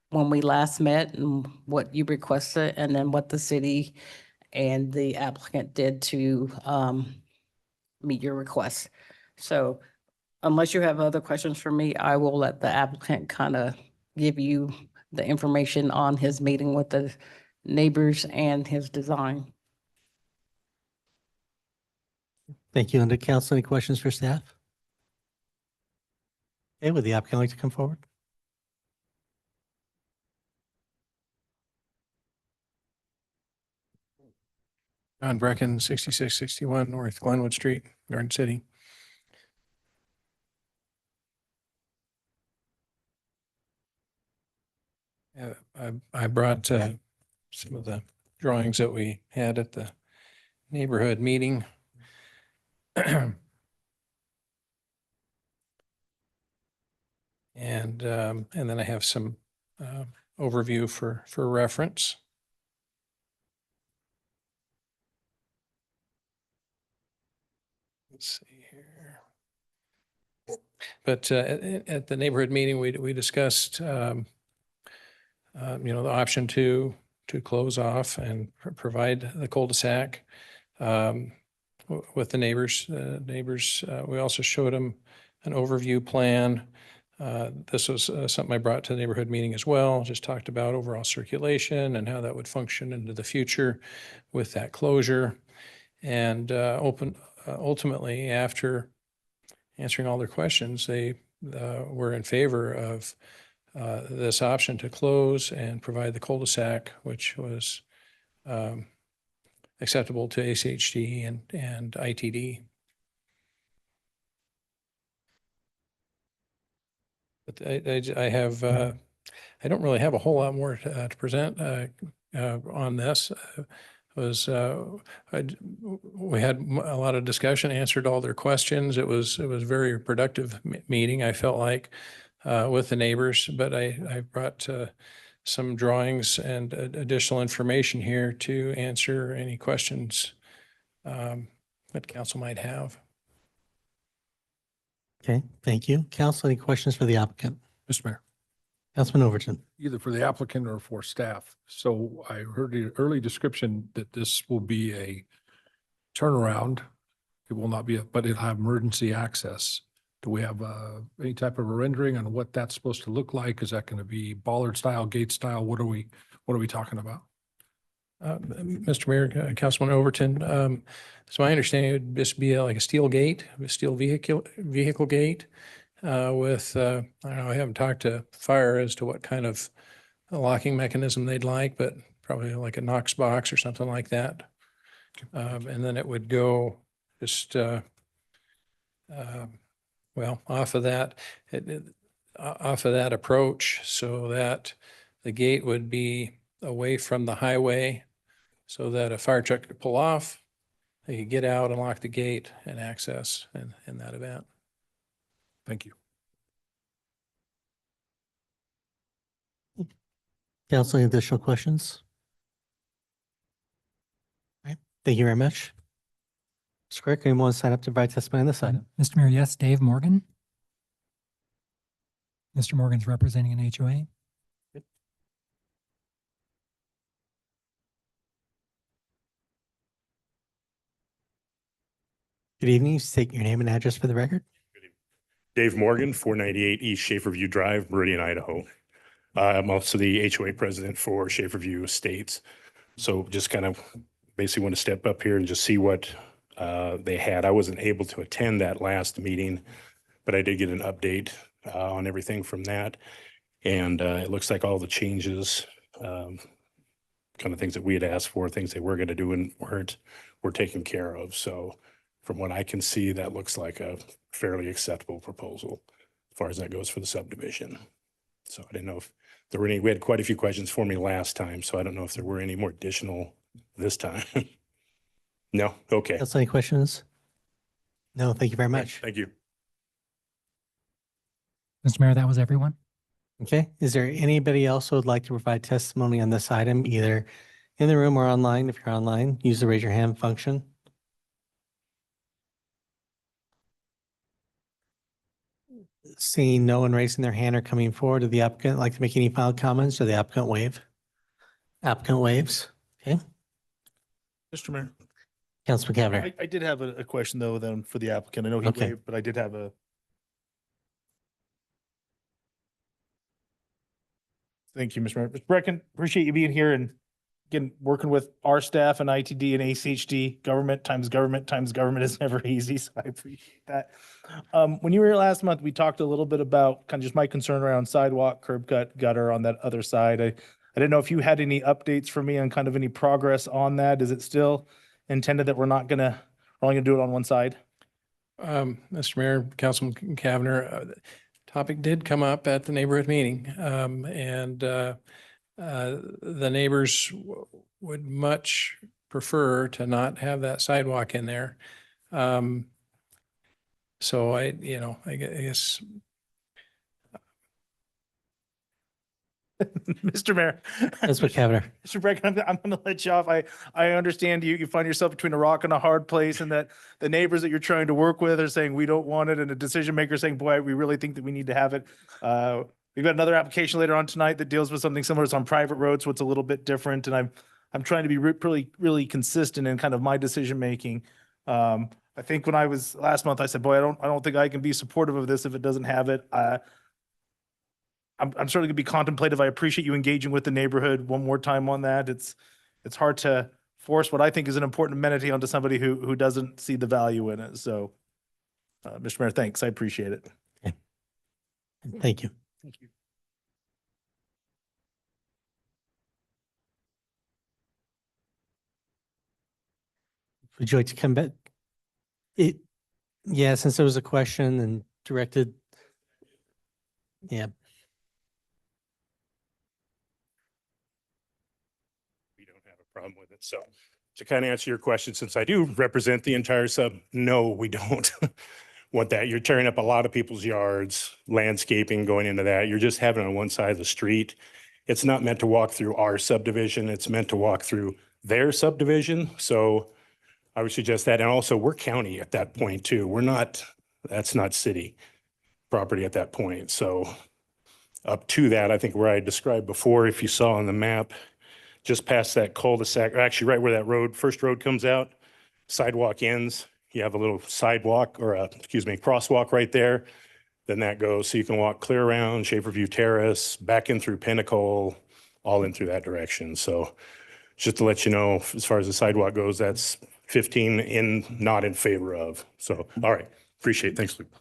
when we last met and what you requested, and then what the city and the applicant did to meet your request. So unless you have other questions for me, I will let the applicant kind of give you the information on his meeting with the neighbors and his design. Thank you. And the council, any questions for staff? Okay, would the applicant like to come forward? John Brecken, 6661 North Glenwood Street, Garden City. I brought some of the drawings that we had at the neighborhood meeting. And then I have some overview for reference. Let's see here. But at the neighborhood meeting, we discussed the option to close off and provide the cul-de-sac with the neighbors. We also showed them an overview plan. This was something I brought to the neighborhood meeting as well. Just talked about overall circulation and how that would function into the future with that closure. And ultimately, after answering all their questions, they were in favor of this option to close and provide the cul-de-sac, which was acceptable to ACHD and ITD. But I have, I don't really have a whole lot more to present on this. We had a lot of discussion, answered all their questions. It was a very productive meeting, I felt like, with the neighbors, but I brought some drawings and additional information here to answer any questions that council might have. Okay, thank you. Council, any questions for the applicant? Mr. Mayor, Councilman Overton. either for the applicant or for staff. So I heard the early description that this will be a turnaround. It will not be, but it'll have emergency access. Do we have any type of a rendering on what that's supposed to look like? Is that going to be bollard style, gate style? What are we talking about? Mr. Mayor, Councilman Overton, so my understanding it would just be like a steel gate, a steel vehicle gate with, I don't know, I haven't talked to fire as to what kind of locking mechanism they'd like, but probably like a Knox box or something like that. And then it would go just, well, off of that, off of that approach so that the gate would be away from the highway so that a fire truck could pull off, they could get out, unlock the gate and access in that event. Thank you. Council, any additional questions? All right, thank you very much. Mr. Clerk, anyone want to sign up to provide testimony on this item? Mr. Mayor, yes, Dave Morgan. Mr. Morgan's representing an HOA. Good evening. State your name and address for the record. Dave Morgan, 498 East Schaeferview Drive, Meridian, Idaho. I'm also the HOA president for Schaeferview Estates. So just kind of basically want to step up here and just see what they had. I wasn't able to attend that last meeting, but I did get an update on everything from that. And it looks like all the changes, kind of things that we had asked for, things they were going to do and weren't, were taken care of. So from what I can see, that looks like a fairly acceptable proposal as far as that goes for the subdivision. So I didn't know if there were any, we had quite a few questions for me last time, so I don't know if there were any more additional this time. No? Okay. Council, any questions? No, thank you very much. Thank you. Mr. Mayor, that was everyone. Okay, is there anybody else who would like to provide testimony on this item, either in the room or online? If you're online, use the raise your hand function. Seeing no one raising their hand or coming forward, would the applicant like to make any final comments, or the applicant waive? Applicant waives. Okay, Mr. Mayor, Councilman Cavanagh. I did have a question though, then for the applicant. I know he Okay. waived, but I did have a. Thank you, Mr. Mayor. Mr. Brecken, appreciate you being here and again, working with our staff and ITD and ACHD. Government times government is never easy, so I appreciate that. When you were here last month, we talked a little bit about kind of just my concern around sidewalk, curb cut, gutter on that other side. I didn't know if you had any updates for me on kind of any progress on that. Is it still intended that we're only gonna do it on one side? Mr. Mayor, Councilman Cavanagh, topic did come up at the neighborhood meeting, and the neighbors would much prefer to not have that sidewalk in there. So I guess. Mr. Mayor. Councilman Cavanagh. Mr. Brecken, I'm gonna let you off. I understand you find yourself between a rock and a hard place, and that the neighbors that you're trying to work with are saying, we don't want it, and a decision maker saying, boy, we really think that we need to have it. We've got another application later on tonight that deals with something similar. It's on private roads, so it's a little bit different, and I'm trying to be really consistent in kind of my decision making. I think when I was last month, I said, boy, I don't think I can be supportive of this if it doesn't have it. I'm certainly gonna be contemplative. I appreciate you engaging with the neighborhood one more time on that. It's hard to force what I think is an important amenity onto somebody who doesn't see the value in it. So, Mr. Mayor, thanks. I appreciate it. Okay. Thank you. Thank you. Would you like to come back? Yeah, since there was a question and directed. Yep. We don't have a problem with it. So to kind of answer your question, since I do represent the entire sub, no, we don't want that. You're tearing up a lot of people's yards, landscaping going into that. You're just having it on one side of the street. It's not meant to walk through our subdivision. It's meant to walk through their subdivision. So I would suggest that. And also we're county at that point too. We're not, that's not city property at that point. So up to that, I think where I described before, if you saw on the map, just past that cul-de-sac, or actually right where that road, first road comes out, sidewalk ends, you have a little sidewalk or crosswalk right there. Then that goes, so you can walk clear around Schaefer View Terrace, back in through Pinnacle, all in through that direction. So just to let you know, as far as the sidewalk goes, that's 15 in, not in favor of. So, all right, appreciate it. Thanks, Luke.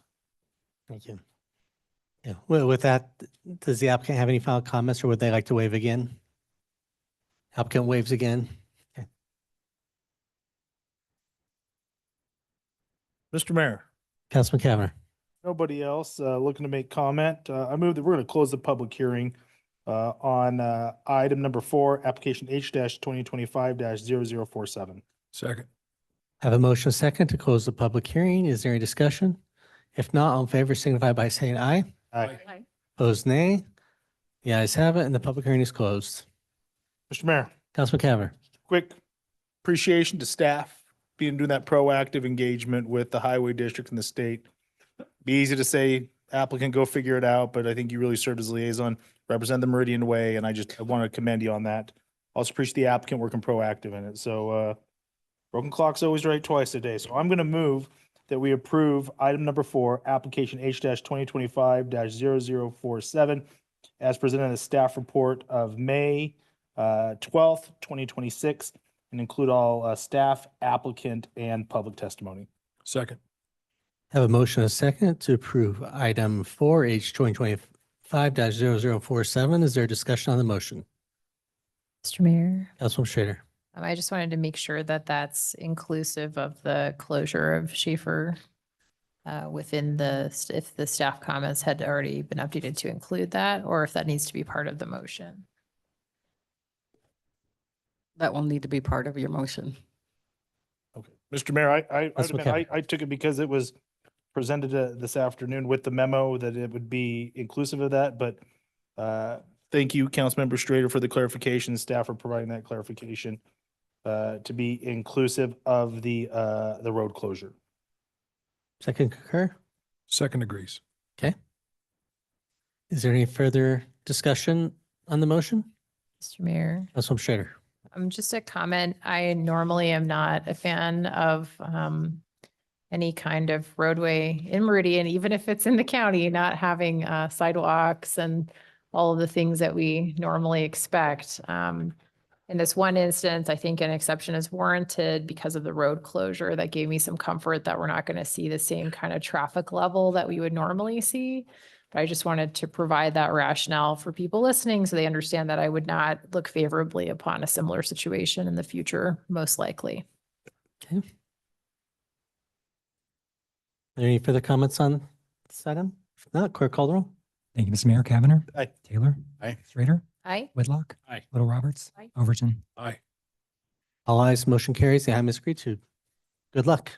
Thank you. Yeah, well, with that, does the applicant have any final comments or would they like to waive again? Applicant waives again. Okay. Mr. Mayor, Councilman Cavanagh. nobody else looking to make comment. I move that we're going to close the public hearing on item number 4, application H-2025-0047. Second. Have a motion second to close the public hearing. Is there any discussion? If not, all in favor signify by saying aye. Aye. Opposed, nay. The ayes have it and the public hearing is closed. Mr. Mayor, Councilman Cavanagh. quick appreciation to staff doing that proactive engagement with the highway district and the state. Be easy to say applicant, go figure it out, but I think you really served as liaison, represent the Meridian way, and I want to commend you on that. Also appreciate the applicant working proactive in it. So broken clock's always right twice a day. So I'm going to move that we approve item number 4, application H-2025-0047 as presented in the staff report of May 12th, 2026, and include all staff, applicant, and public testimony. Second. Have a motion and a second to approve item 4H 2025-0047. Is there a discussion on the motion? Mr. Mayor, Councilwoman Schrader. I just wanted to make sure that that's inclusive of the closure of Schaefer within if the staff comments had already been updated to include that, or if that needs to be part of the motion. That will need to be part of your motion. Okay. Mr. Mayor, Councilman Cavanagh. I took it because it was presented this afternoon with the memo that it would be inclusive of that, but thank you, Councilmember Strader, for the clarification, staff for providing that clarification to be inclusive of the road closure. Second concur. Second agrees. Okay. Is there any further discussion on the motion? Mr. Mayor. Councilwoman Schrader. Just a comment. I normally am not a fan of any kind of roadway in Meridian, even if it's in the county, not having sidewalks and all of the things that we normally expect. In this one instance, I think an exception is warranted because of the road closure. That gave me some comfort that we're not going to see the same kind of traffic level that we would normally see. But I just wanted to provide that rationale for people listening so they understand that I would not look favorably upon a similar situation in the future, most likely. Okay. Are there any further comments on this item? If not, clerk call the roll. Thank you, Mr. Mayor. Cavanagh. Aye. Taylor. Aye. Schrader. Aye. Whitlock. Aye. Little Roberts. Aye. Overton. Aye. All ayes, motion carries. The item is agreed to. Good luck.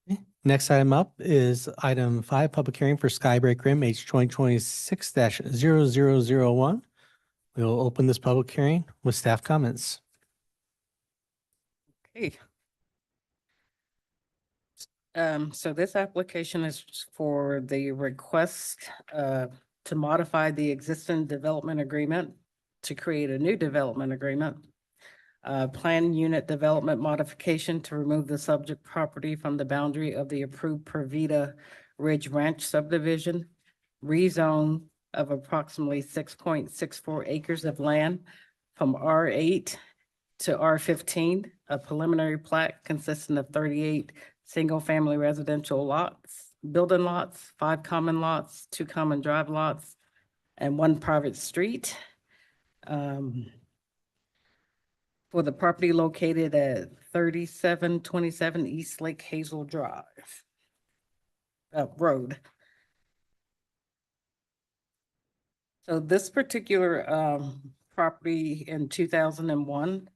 Okay, next item up is item 5, public hearing for Skybreak Rim H 2026-0001. We will open this public hearing with staff comments. Okay. So this application is for the request to modify the existing development agreement to create a new development agreement. Plan unit development modification to remove the subject property from the boundary of the approved Provita Ridge Ranch subdivision. Rezone of approximately 6.64 acres of land from R8 to R15, a preliminary plat consisting of 38 single-family residential lots, building lots, 5 common lots, 2 common drive lots, and 1 private street. For the property located at 3727 East Lake Hazel Drive Road. So this particular property in 2001,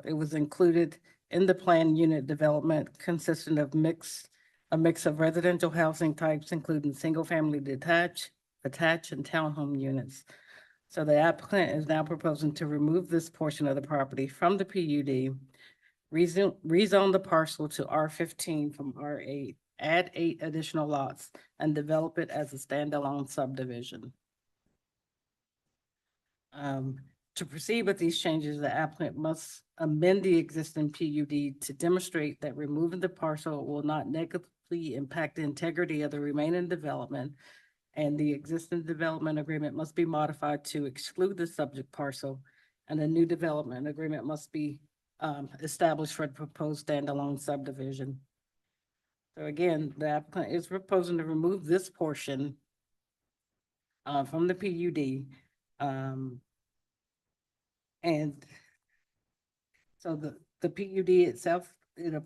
it was included in the planned unit development consisting of a mix of residential housing types, including single-family detached, attached, and townhome units. So the applicant is now proposing to remove this portion of the property from the PUD, rezone the parcel to R15 from R8, add 8 additional lots, and develop it as a standalone subdivision. To proceed with these changes, the applicant must amend the existing PUD to demonstrate that removing the parcel will not negatively impact the integrity of the remaining development, and the existing development agreement must be modified to exclude the subject parcel, and a new development agreement must be established for the proposed standalone subdivision. So again, the applicant is proposing to remove this portion from the PUD. And so the PUD itself, the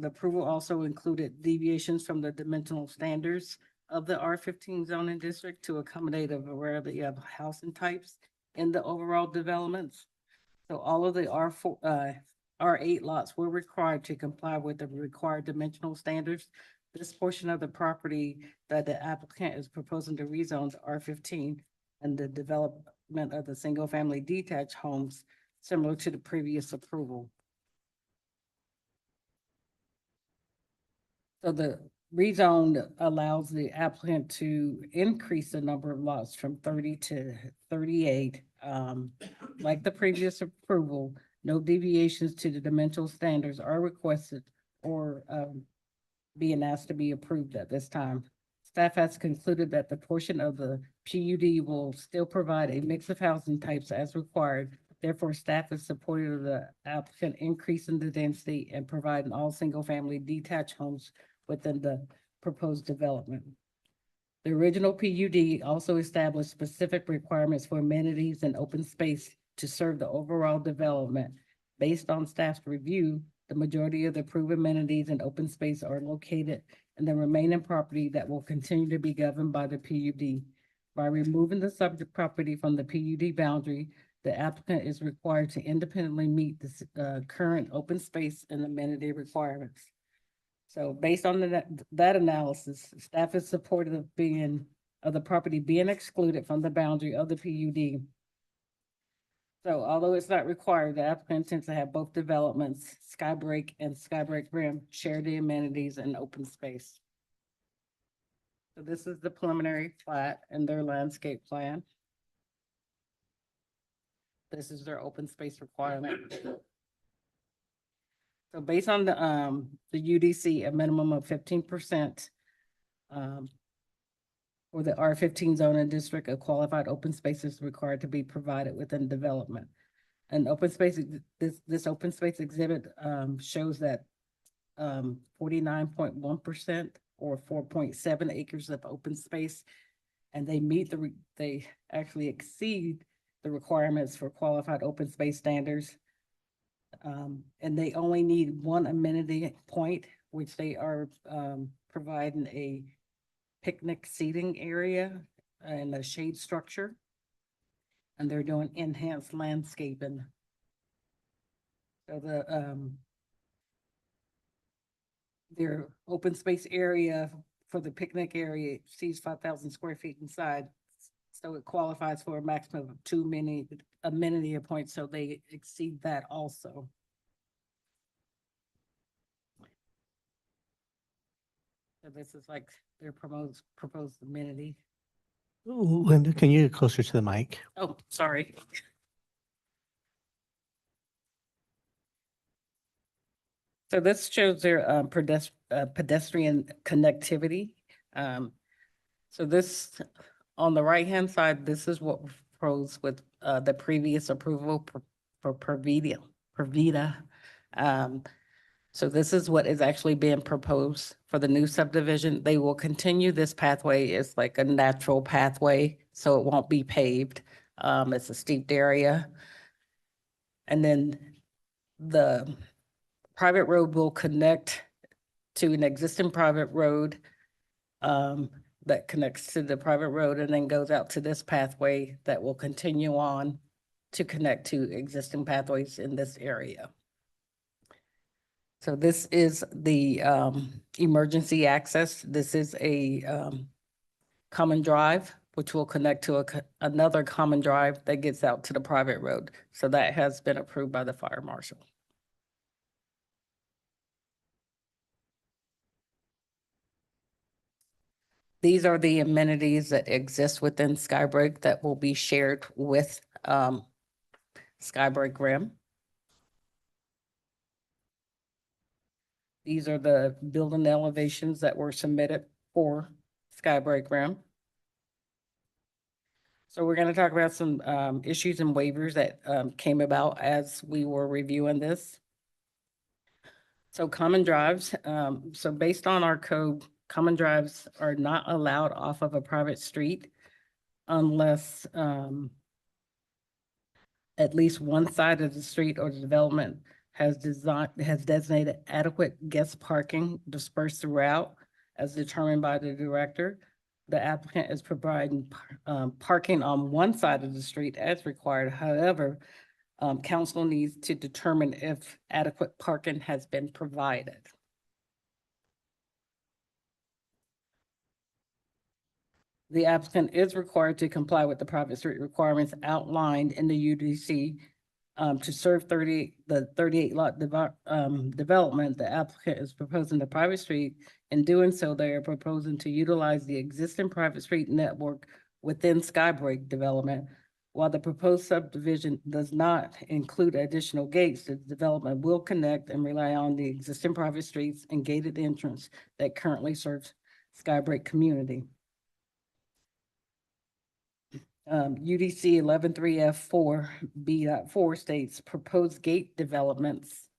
approval also included deviations from the dimensional standards of the R15 zoning district to accommodate a variety of housing types in the overall developments. So all of the R8 lots were required to comply with the required dimensional standards. This portion of the property that the applicant is proposing to rezone to R15 and the development of the single-family detached homes similar to the previous approval. So the rezone allows the applicant to increase the number of lots from 30 to 38. Like the previous approval, no deviations to the dimensional standards are requested or being asked to be approved at this time. Staff has concluded that the portion of the PUD will still provide a mix of housing types as required. Therefore, staff is supportive of the applicant increasing the density and providing all single-family detached homes within the proposed development. The original PUD also established specific requirements for amenities and open space to serve the overall development. Based on staff's review, the majority of the approved amenities and open space are located in the remaining property that will continue to be governed by the PUD. By removing the subject property from the PUD boundary, the applicant is required to independently meet the current open space and amenity requirements. So based on that analysis, staff is supportive of the property being excluded from the boundary of the PUD. So although it's not required, the applicant intends to have both developments, Skybreak and Skybreak Rim, share the amenities and open space. So this is the preliminary plat and their landscape plan. This is their open space requirement. So based on the UDC, a minimum of 15% for the R15 zoning district, a qualified open space is required to be provided within development. And open space, this open space exhibit shows that 49.1% or 4.7 acres of open space, and they actually exceed the requirements for qualified open space standards. And they only need one amenity point, which they are providing a picnic seating area and a shade structure. And they're doing enhanced landscaping. So their open space area for the picnic area exceeds 5,000 square feet inside. So it qualifies for a maximum of 2 amenity points, so they exceed that also. So this is like their proposed amenity. Ooh, Linda, can you get closer to the mic? Oh, sorry. So this shows their pedestrian connectivity. So this, on the right-hand side, this is what was proposed with the previous approval for Provida. So this is what is actually being proposed for the new subdivision. They will continue this pathway. It's like a natural pathway, so it won't be paved. It's a steeped area. And then the private road will connect to an existing private road. that connects to the private road and then goes out to this pathway that will continue on to connect to existing pathways in this area. So this is the emergency access. This is a common drive, which will connect to another common drive that gets out to the private road. So that has been approved by the fire marshal. These are the amenities that exist within Skybreak that will be shared with Skybreak Rim. These are the building elevations that were submitted for Skybreak Rim. So we're going to talk about some issues and waivers that came about as we were reviewing this. So common drives, so based on our code, common drives are not allowed off of a private street unless at least one side of the street or the development has designated adequate guest parking dispersed throughout as determined by the director. The applicant is providing parking on one side of the street as required. However, council needs to determine if adequate parking has been provided. The applicant is required to comply with the private street requirements outlined in the UDC. To serve the 38 lot development, the applicant is proposing the private street. In doing so, they are proposing to utilize the existing private street network within Skybreak development. While the proposed subdivision does not include additional gates, the development will connect and rely on the existing private streets and gated entrance that currently serves Skybreak community. UDC 113F4B.4 states proposed gate developments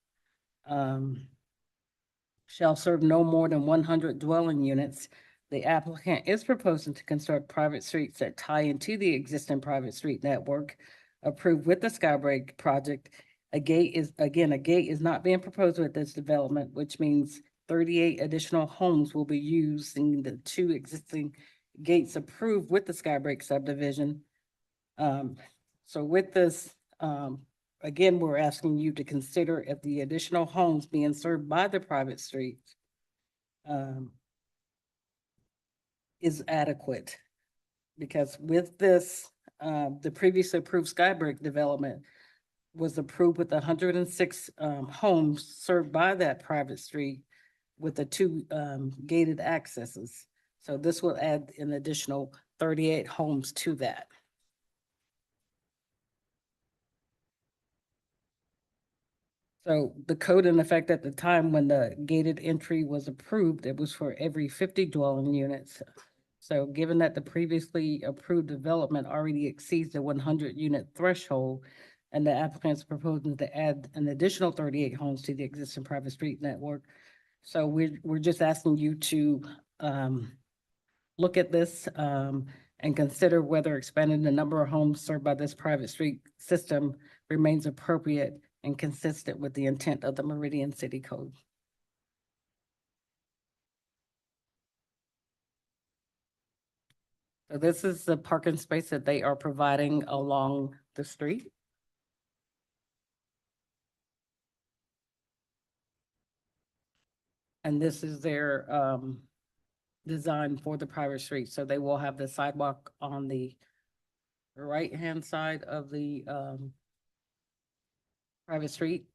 shall serve no more than 100 dwelling units. The applicant is proposing to construct private streets that tie into the existing private street network approved with the Skybreak project. A gate is not being proposed with this development, which means 38 additional homes will be using the 2 existing gates approved with the Skybreak subdivision. So with this, again, we're asking you to consider if the additional homes being served by the private street is adequate. Because with this, the previously approved Skybreak development was approved with 106 homes served by that private street with the 2 gated accesses. So this will add an additional 38 homes to that. So the code in effect at the time when the gated entry was approved, it was for every 50 dwelling units. So given that the previously approved development already exceeds the 100 unit threshold, and the applicant's proposing to add an additional 38 homes to the existing private street network. So we're just asking you to look at this and consider whether expanding the number of homes served by this private street system remains appropriate and consistent with the intent of the Meridian City Code. So this is the parking space that they are providing along the street. And this is their design for the private street. So they will have the sidewalk on the right-hand side of the private street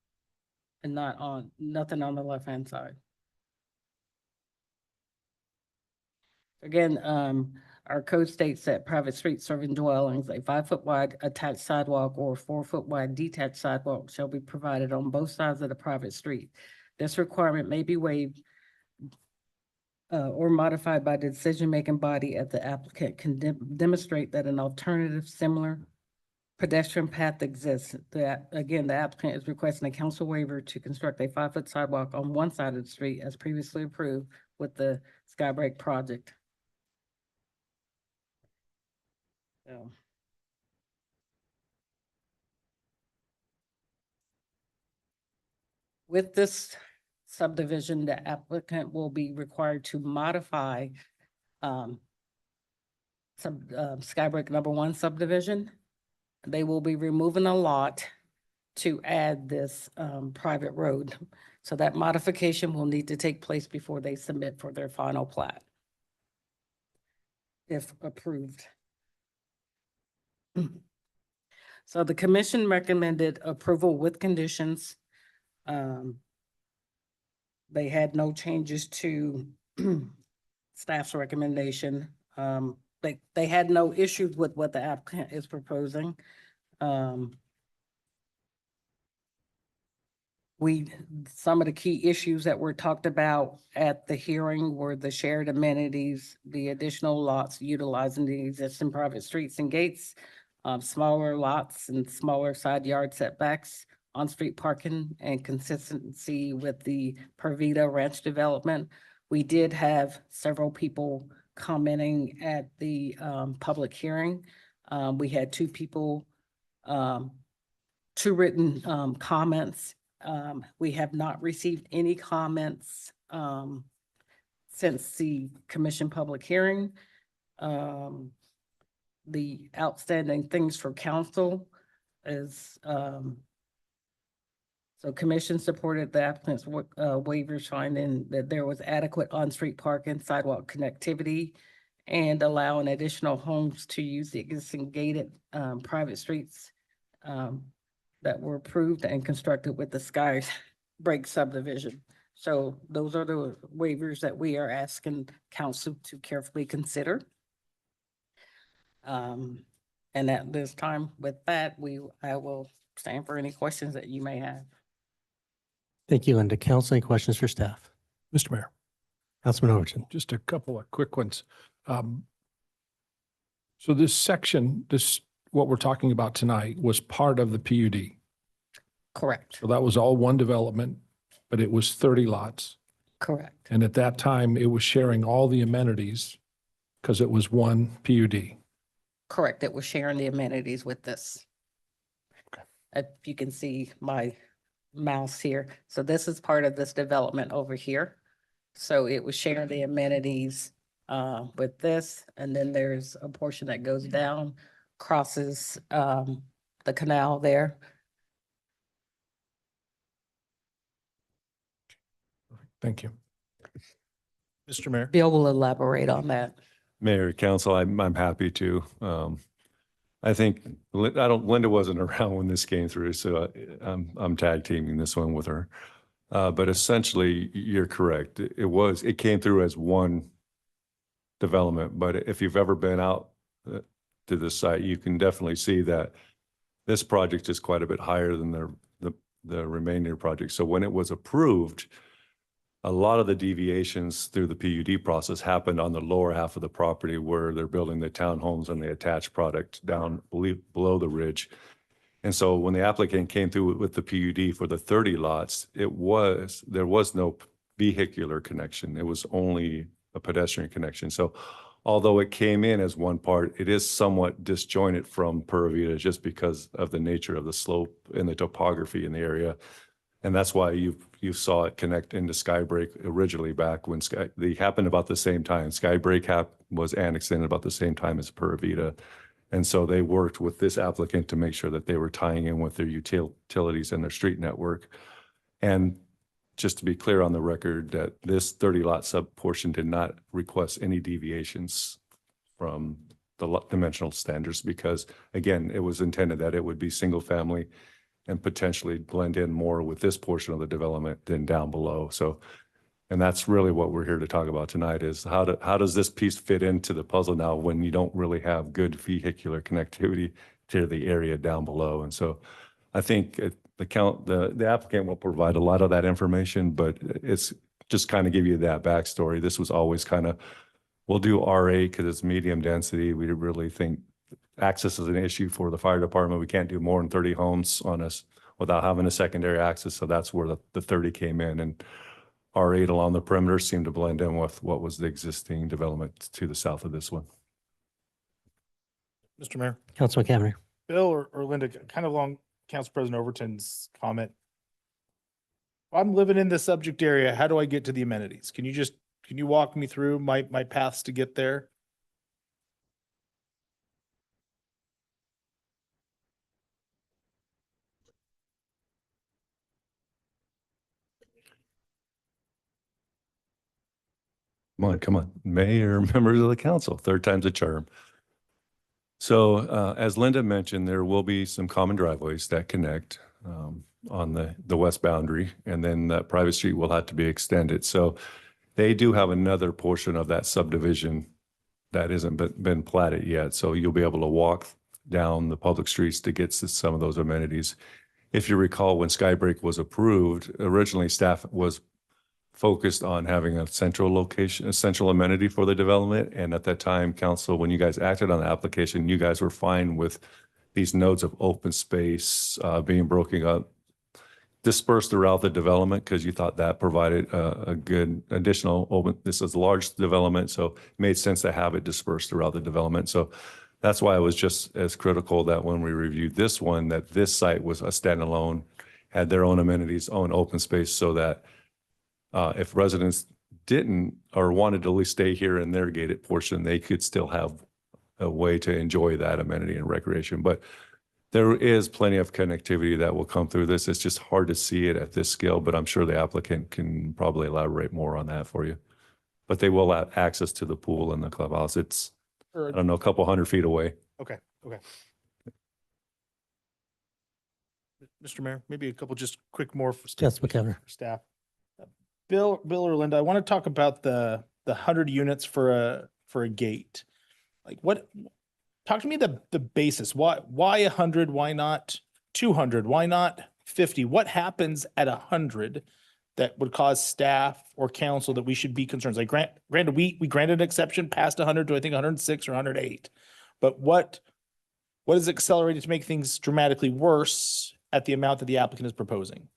and nothing on the left-hand side. Again, our code states that private street serving dwellings, a 5-foot wide attached sidewalk or 4-foot wide detached sidewalk shall be provided on both sides of the private street. This requirement may be waived or modified by the decision-making body if the applicant can demonstrate that an alternative similar pedestrian path exists. Again, the applicant is requesting a council waiver to construct a 5-foot sidewalk on one side of the street as previously approved with the Skybreak project. So. With this subdivision, the applicant will be required to modify Skybreak number 1 subdivision. They will be removing a lot to add this private road. So that modification will need to take place before they submit for their final plat, if approved. So the commission recommended approval with conditions. They had no changes to staff's recommendation. They had no issues with what the applicant is proposing. Some of the key issues that were talked about at the hearing were the shared amenities, the additional lots utilizing the existing private streets and gates, smaller lots and smaller side yard setbacks, on-street parking, and consistency with the Pervita Ranch development. We did have several people commenting at the public hearing. We had 2 people, 2 written comments. We have not received any comments since the commission public hearing. The outstanding things for council is, so commission supported the applicant's waivers finding that there was adequate on-street parking, sidewalk connectivity, and allowing additional homes to use the existing gated private streets that were approved and constructed with the Skybreak subdivision. So those are the waivers that we are asking council to carefully consider. And at this time, with that, I will stand for any questions that you may have. Thank you, Linda. Council, any questions for staff? Mr. Mayor, Councilman Overton. just a couple of quick ones. So this section, what we're talking about tonight was part of the PUD. Correct, So that was all one development, but it was 30 lots. correct, And at that time, it was sharing all the amenities because it was one PUD. correct. It was sharing the amenities with this. Okay. If you can see my mouse here. So this is part of this development over here. So it was sharing the amenities with this, and then there's a portion that goes down, crosses the canal there. Thank you. Mr. Mayor. Bill will elaborate on that. Mayor, council, I'm happy to. I think, Linda wasn't around when this came through, so I'm tag teaming this one with her. But essentially, you're correct. It came through as one development, but if you've ever been out to the site, you can definitely see that this project is quite a bit higher than the remainder project. So when it was approved, a lot of the deviations through the PUD process happened on the lower half of the property where they're building the townhomes and the attached product down below the ridge. And so when the applicant came through with the PUD for the 30 lots, there was no vehicular connection. It was only a pedestrian connection. So although it came in as one part, it is somewhat disjointed from Pura Vida just because of the nature of the slope and the topography in the area. And that's why you saw it connect into Skybreak originally back when they happened about the same time. Skybreak was annexed in about the same time as Pura Vida. And so they worked with this applicant to make sure that they were tying in with their utilities and their street network. And just to be clear on the record that this 30 lot sub portion did not request any deviations from the dimensional standards because again, it was intended that it would be single family and potentially blend in more with this portion of the development than down below. So, and that's really what we're here to talk about tonight is how does this piece fit into the puzzle now when you don't really have good vehicular connectivity to the area down below. And so I think the applicant will provide a lot of that information, but it's just kind of give you that backstory. This was always kind of, we'll do RA because it's medium density. We really think access is an issue for the fire department. We can't do more than 30 homes on us without having a secondary access. So that's where the 30 came in, and R8 along the perimeter seemed to blend in with what was the existing development to the south of this one. Mr. Mayor. Councilman Cameron. Bill or Linda, kind of along Council President Overton's comment. I'm living in the subject area. How do I get to the amenities? Can you walk me through my paths to get there? Come on, mayor, members of the council, third time's a charm. So as Linda mentioned, there will be some common driveways that connect on the west boundary, and then that private street will have to be extended. So they do have another portion of that subdivision that isn't been platted yet. So you'll be able to walk down the public streets to get to some of those amenities. If you recall, when Skybreak was approved, originally staff was focused on having a central location, a central amenity for the development. And at that time, council, when you guys acted on the application, you guys were fine with these nodes of open space being broken up, dispersed throughout the development, because you thought that provided a good additional open. This is a large development, so it made sense to have it dispersed throughout the development. So that's why it was just as critical that when we reviewed this one, that this site was a standalone, had their own amenities, own open space, so that if residents didn't or wanted to at least stay here in their gated portion, they could still have a way to enjoy that amenity and recreation. But there is plenty of connectivity that will come through this. It's just hard to see it at this scale, but I'm sure the applicant can probably elaborate more on that for you. But they will have access to the pool and the clubhouse. It's, I don't know, a couple 100 feet away. Okay, okay. Mr. Mayor, maybe a couple just quick more for Yes, McKever. staff. Bill or Linda, I want to talk about the 100 units for a gate. Like talk to me the basis. Why 100? Why not 200? Why not 50? What happens at 100 that would cause staff or council that we should be concerned? Like granted, we granted an exception past 100 to I think 106 or 108. But what is accelerated to make things dramatically worse at the amount that the applicant is proposing?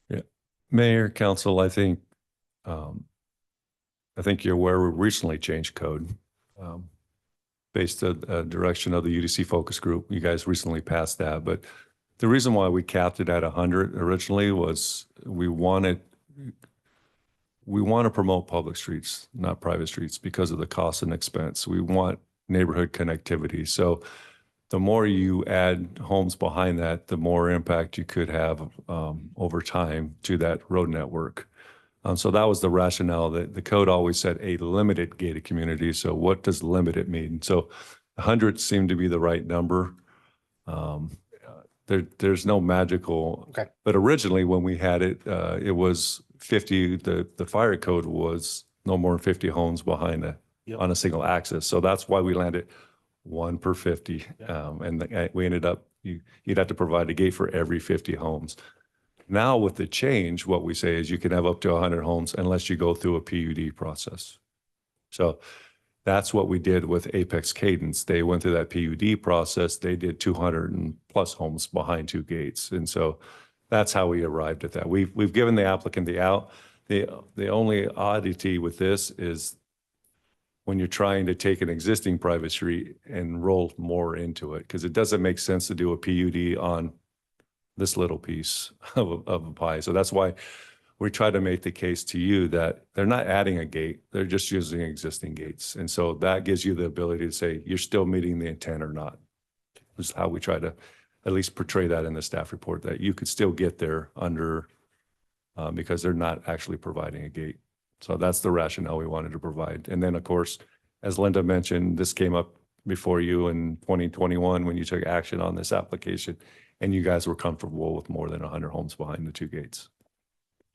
Yeah, Mayor, council, I think you're aware we recently changed code based on a direction of the UDC focus group. You guys recently passed that, but the reason why we capped it at 100 originally was we want to promote public streets, not private streets, because of the cost and expense. We want neighborhood connectivity. So the more you add homes behind that, the more impact you could have over time to that road network. So that was the rationale. That the code always said a limited gated community. So what does limited mean? So 100 seemed to be the right number. There's no magical. Okay. But originally when we had it, it was 50. The fire code was no more than 50 homes behind on a single axis. So that's why we landed 1 per 50. And we ended up, you'd have to provide a gate for every 50 homes. Now with the change, what we say is you can have up to 100 homes unless you go through a PUD process. So that's what we did with Apex Cadence. They went through that PUD process. They did 200 and plus homes behind 2 gates. And so that's how we arrived at that. We've given the applicant the out. The only oddity with this is when you're trying to take an existing private street and roll more into it, because it doesn't make sense to do a PUD on this little piece of a pie. So that's why we try to make the case to you that they're not adding a gate, they're just using existing gates. And so that gives you the ability to say, you're still meeting the intent or not. This is how we try to at least portray that in the staff report, that you could still get there under, because they're not actually providing a gate. So that's the rationale we wanted to provide. And then of course, as Linda mentioned, this came up before you in 2021 when you took action on this application, and you guys were comfortable with more than 100 homes behind the 2 gates.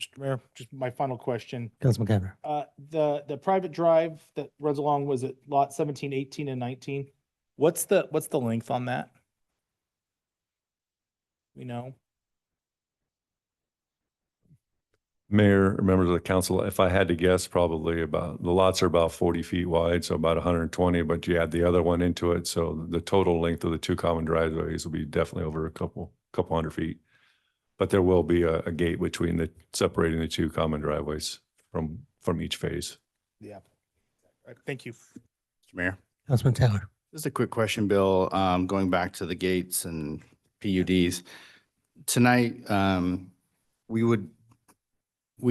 Mr. Mayor, just my final question. Councilman McKever. The private drive that runs along, was it lot 17, 18, and 19? What's the length on that? We know. Mayor, members of the council, if I had to guess, probably the lots are about 40 feet wide, so about 120, but you add the other one into it. So the total length of the 2 common driveways will be definitely over a couple 100 feet. But there will be a gate between separating the 2 common driveways from each phase. Yeah. All right, thank you. Mr. Mayor. Councilman Taylor. Just a quick question, Bill, going back to the gates and PUDs. Tonight, we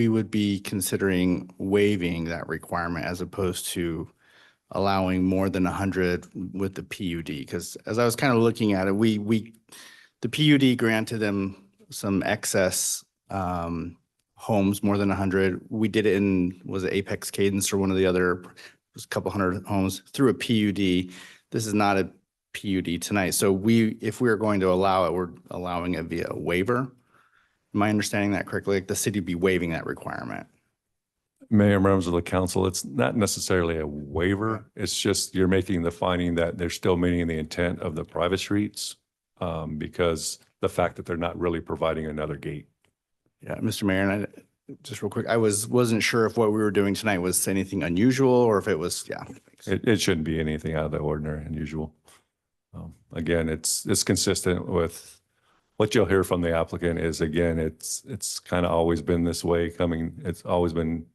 would be considering waiving that requirement as opposed to allowing more than 100 with the PUD. Because as I was kind of looking at it, the PUD granted them some excess homes, more than 100. We did it in, was it Apex Cadence or one of the other, it was a couple hundred homes through a PUD. This is not a PUD tonight. So if we're going to allow it, we're allowing it via waiver. Am I understanding that correctly? Like the city would be waiving that requirement? Mayor, members of the council, it's not necessarily a waiver. It's just you're making the finding that they're still meeting the intent of the private streets because the fact that they're not really providing another gate. Yeah, Mr. Mayor, and just real quick, I wasn't sure if what we were doing tonight was anything unusual or if it was, yeah. It shouldn't be anything out of the ordinary, unusual. Again, it's consistent with what you'll hear from the applicant is, again, it's kind of always been this way coming. It's always been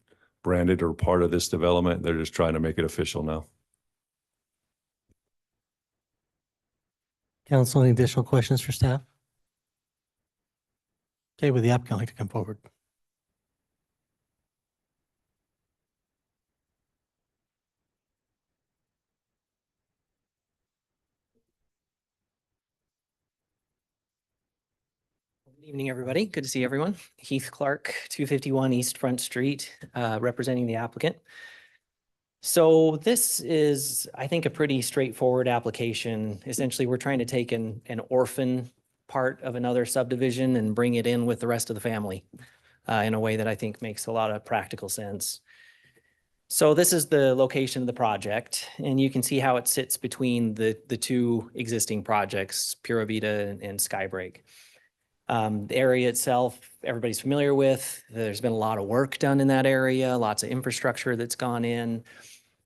branded or part of this development. They're just trying to make it official now. Council, any additional questions for staff? Okay, would the applicant like to come forward? Good evening, everybody. Good to see everyone. Heath Clark, 251 East Front Street, representing the applicant. So this is, I think, a pretty straightforward application. Essentially, we're trying to take an orphan part of another subdivision and bring it in with the rest of the family in a way that I think makes a lot of practical sense. So this is the location of the project, and you can see how it sits between the two existing projects, Pura Vida and Skybreak. The area itself, everybody's familiar with. There's been a lot of work done in that area, lots of infrastructure that's gone in.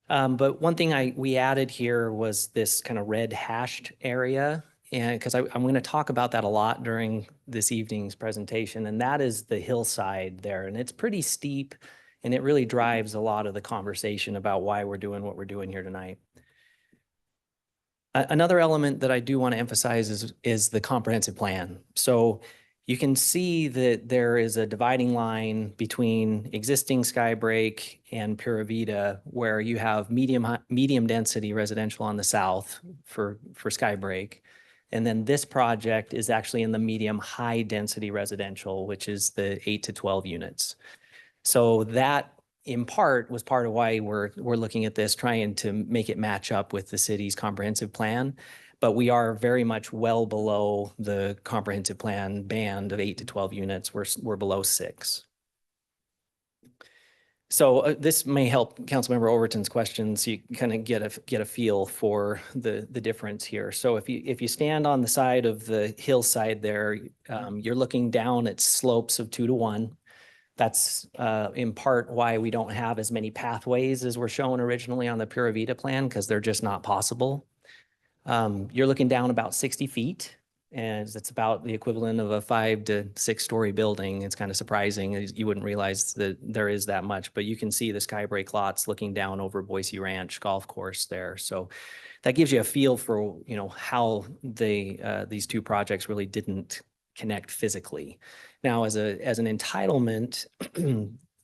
But one thing we added here was this kind of red hashed area, and because I'm going to talk about that a lot during this evening's presentation, and that is the hillside there, and it's pretty steep, and it really drives a lot of the conversation about why we're doing what we're doing here tonight. Another element that I do want to emphasize is the comprehensive plan. So you can see that there is a dividing line between existing Skybreak and Pura Vida, where you have medium density residential on the south for Skybreak. And then this project is actually in the medium high density residential, which is the 8 to 12 units. So that in part was part of why we're looking at this, trying to make it match up with the city's comprehensive plan. But we are very much well below the comprehensive plan band of 8 to 12 units. We're below 6. So this may help Councilmember Overton's questions. You kind of get a feel for the difference here. So if you stand on the side of the hillside there, you're looking down at slopes of 2 to 1. That's in part why we don't have as many pathways as were shown originally on the Pura Vida plan, because they're just not possible. You're looking down about 60 feet, and it's about the equivalent of a 5 to 6 story building. It's kind of surprising. You wouldn't realize that there is that much, but you can see the Skybreak lots looking down over Boise Ranch golf course there. So that gives you a feel for, how these two projects really didn't connect physically. Now, as an entitlement,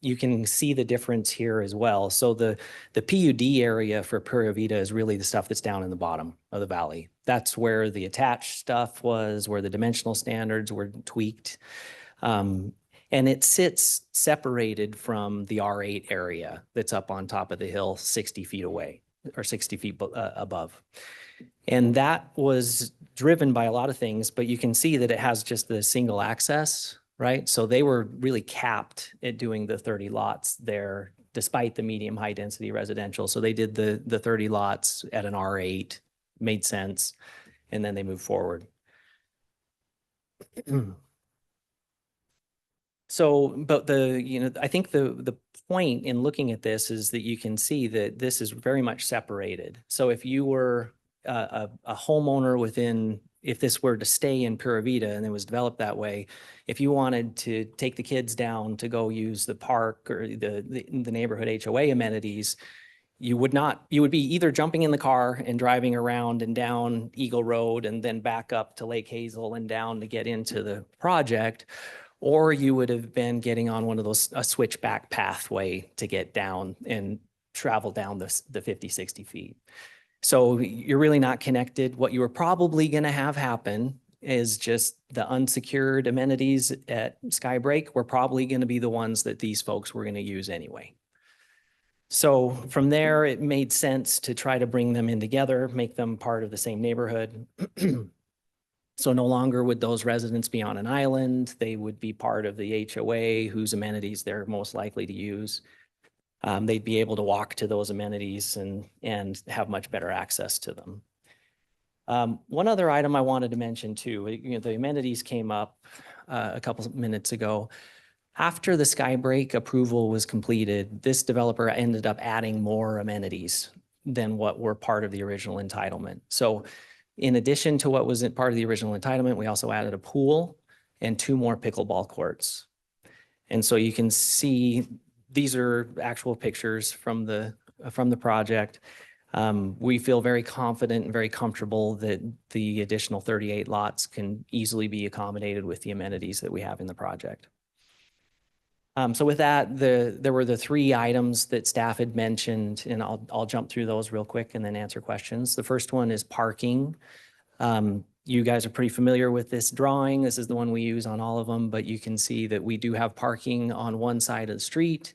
you can see the difference here as well. So the PUD area for Pura Vida is really the stuff that's down in the bottom of the valley. That's where the attached stuff was, where the dimensional standards were tweaked. And it sits separated from the R8 area that's up on top of the hill 60 feet away, or 60 feet above. And that was driven by a lot of things, but you can see that it has just the single access, right? So they were really capped at doing the 30 lots there, despite the medium high density residential. So they did the 30 lots at an R8, made sense, and then they moved forward. So, but I think the point in looking at this is that you can see that this is very much separated. So if you were a homeowner if this were to stay in Pura Vida and it was developed that way, if you wanted to take the kids down to go use the park or the neighborhood HOA amenities, you would be either jumping in the car and driving around and down Eagle Road and then back up to Lake Hazel and down to get into the project, or you would have been getting on one of those, a switchback pathway to get down and travel down the 50, 60 feet. So you're really not connected. What you were probably going to have happen is just the unsecured amenities at Skybreak were probably going to be the ones that these folks were going to use anyway. So from there, it made sense to try to bring them in together, make them part of the same neighborhood. So no longer would those residents be on an island. They would be part of the HOA whose amenities they're most likely to use. They'd be able to walk to those amenities and have much better access to them. One other item I wanted to mention too, the amenities came up a couple of minutes ago. After the Skybreak approval was completed, this developer ended up adding more amenities than what were part of the original entitlement. So in addition to what was part of the original entitlement, we also added a pool and 2 more pickleball courts. And so you can see, these are actual pictures from the project. We feel very confident and very comfortable that the additional 38 lots can easily be accommodated with the amenities that we have in the project. So with that, there were the 3 items that staff had mentioned, and I'll jump through those real quick and then answer questions. The first one is parking. You guys are pretty familiar with this drawing. This is the one we use on all of them, but you can see that we do have parking on one side of the street.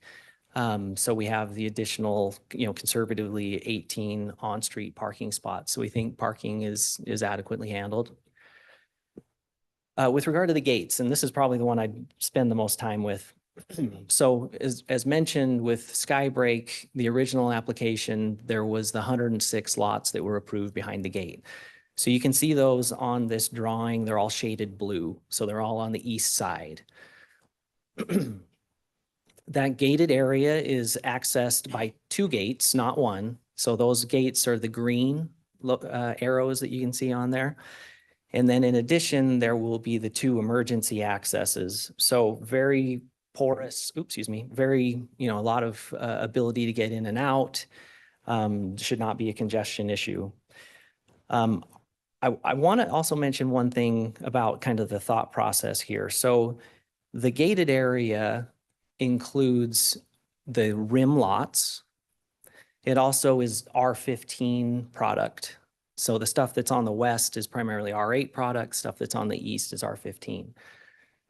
So we have the additional, conservatively 18 on-street parking spots. So we think parking is adequately handled. With regard to the gates, and this is probably the one I'd spend the most time with. So as mentioned with Skybreak, the original application, there was the 106 lots that were approved behind the gate. So you can see those on this drawing, they're all shaded blue. So they're all on the east side. That gated area is accessed by 2 gates, not 1. So those gates are the green arrows that you can see on there. And then in addition, there will be the 2 emergency accesses. So very porous, very, a lot of ability to get in and out. Should not be a congestion issue. I want to also mention one thing about kind of the thought process here. So the gated area includes the rim lots. It also is R15 product. So the stuff that's on the west is primarily R8 product, stuff that's on the east is R15.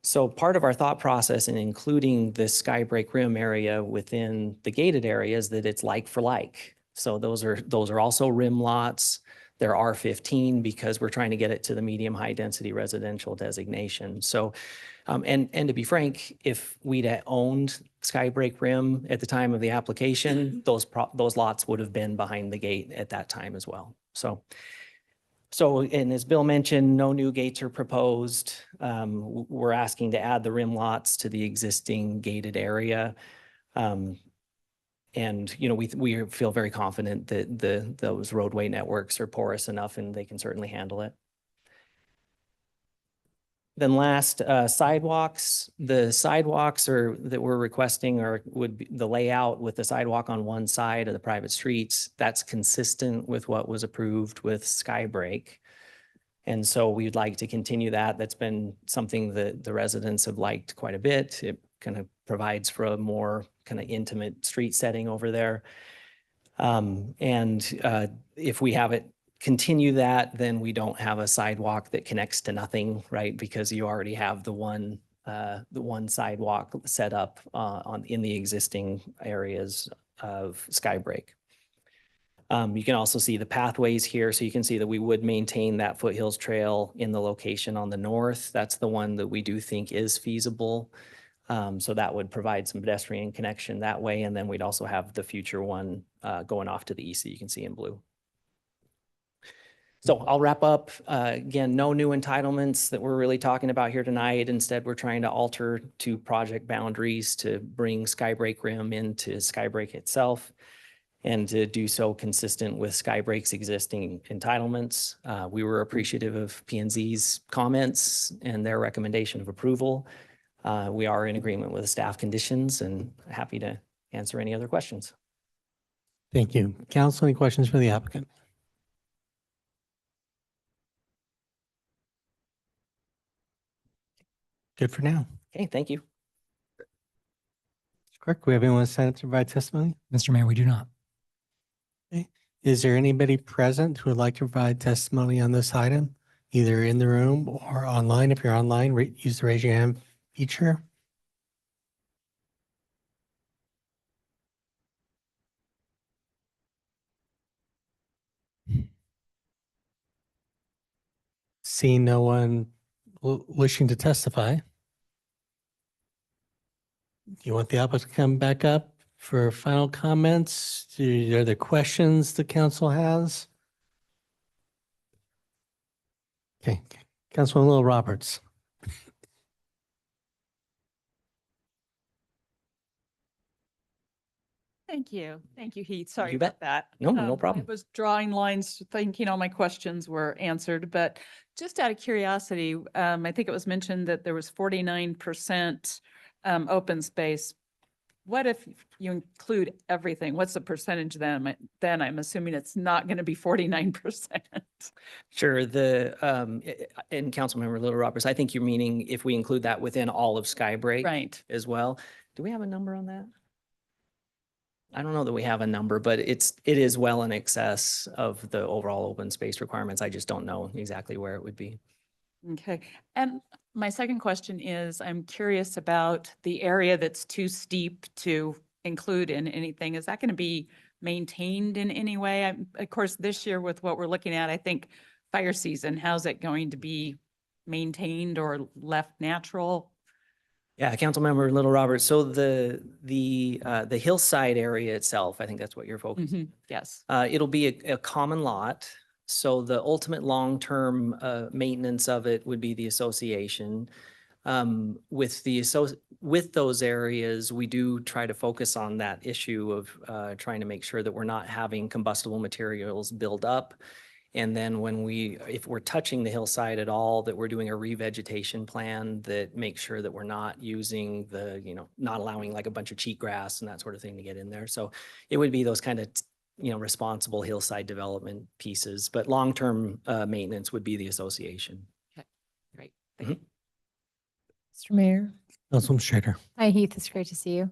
So part of our thought process in including the Skybreak rim area within the gated area is that it's like for like. So those are also rim lots. They're R15 because we're trying to get it to the medium high density residential designation. So, and to be frank, if we'd owned Skybreak rim at the time of the application, those lots would have been behind the gate at that time as well. So, and as Bill mentioned, no new gates are proposed. We're asking to add the rim lots to the existing gated area. And, we feel very confident that those roadway networks are porous enough and they can certainly handle it. Then last, sidewalks. The sidewalks that we're requesting would be the layout with the sidewalk on one side of the private streets. That's consistent with what was approved with Skybreak. And so we'd like to continue that. That's been something that the residents have liked quite a bit. It kind of provides for a more kind of intimate street setting over there. If we have it continue that, then we don't have a sidewalk that connects to nothing, right? Because you already have the one sidewalk set up in the existing areas of Skybreak. You can also see the pathways here. So you can see that we would maintain that Foothills Trail in the location on the north. That's the one that we do think is feasible. So that would provide some pedestrian connection that way. And then we'd also have the future one going off to the east that you can see in blue. So I'll wrap up. Again, no new entitlements that we're really talking about here tonight. Instead, we're trying to alter 2 project boundaries to bring Skybreak rim into Skybreak itself and to do so consistent with Skybreak's existing entitlements. We were appreciative of P&Z's comments and their recommendation of approval. We are in agreement with the staff conditions and happy to answer any other questions. Thank you. Council, any questions for the applicant? Good for now. Okay, thank you. Correct. We have anyone signed up to provide testimony? Mr. Mayor, we do not. Okay. Is there anybody present who would like to provide testimony on this item? either in the room or online. If you're online, use the raise your hand feature. Seeing no one wishing to testify. Do you want the applicant to come back up for final comments? Are there questions the council has? Okay, Councilman Will Roberts. Thank you. Thank you, Heath. Sorry You bet. about that. No, no I problem. was drawing lines, thinking all my questions were answered, but just out of curiosity, I think it was mentioned that there was 49% open space. What if you include everything? What's the percentage then? Then I'm assuming it's not going to be 49%. Sure, and Councilmember Little Roberts, I think you're meaning if we include that within all of Skybreak Right. as well. Do we have a number on that? I don't know that we have a number, but it is well in excess of the overall open space requirements. I just don't know exactly where it would be. Okay. And my second question is, I'm curious about the area that's too steep to include in anything. Is that going to be maintained in any way? Of course, this year with what we're looking at, I think fire season, how's it going to be maintained or left natural? Yeah, Councilmember Little Roberts. So the hillside area itself, I think that's what you're focusing. Yes. It'll be a common lot. So the ultimate long-term maintenance of it would be the association. With those areas, we do try to focus on that issue of trying to make sure that we're not having combustible materials build up. And then if we're touching the hillside at all, that we're doing a revegetation plan that makes sure that we're not using not allowing like a bunch of cheatgrass and that sort of thing to get in there. So it would be those kind of, responsible hillside development pieces, but long-term maintenance would be the association. Okay, great. Thank you. Mr. Mayor. Councilman Schrader. Hi, Heath. It's great to see you.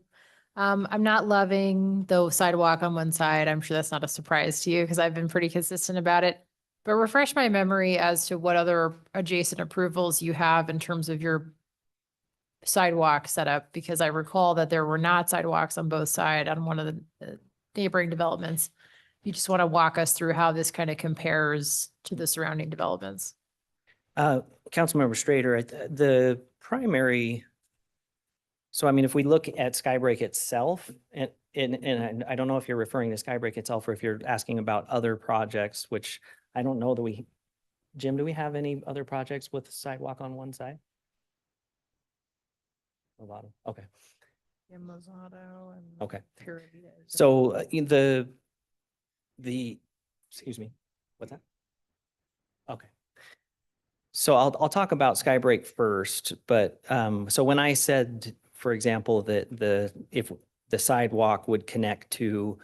I'm not loving the sidewalk on one side. I'm sure that's not a surprise to you because I've been pretty consistent about it. But refresh my memory as to what other adjacent approvals you have in terms of your sidewalk setup, because I recall that there were not sidewalks on both sides on one of the neighboring developments. You just want to walk us through how this kind of compares to the surrounding developments. Councilmember Strader, the primary, so I mean, if we look at Skybreak itself, and I don't know if you're referring to Skybreak itself or if you're asking about other projects, which I don't know that Jim, do we have any other projects with sidewalk on one side? Okay. Okay. So excuse me, what's that? Okay. So I'll talk about Skybreak first, but so when I said, for example, that if the sidewalk would connect to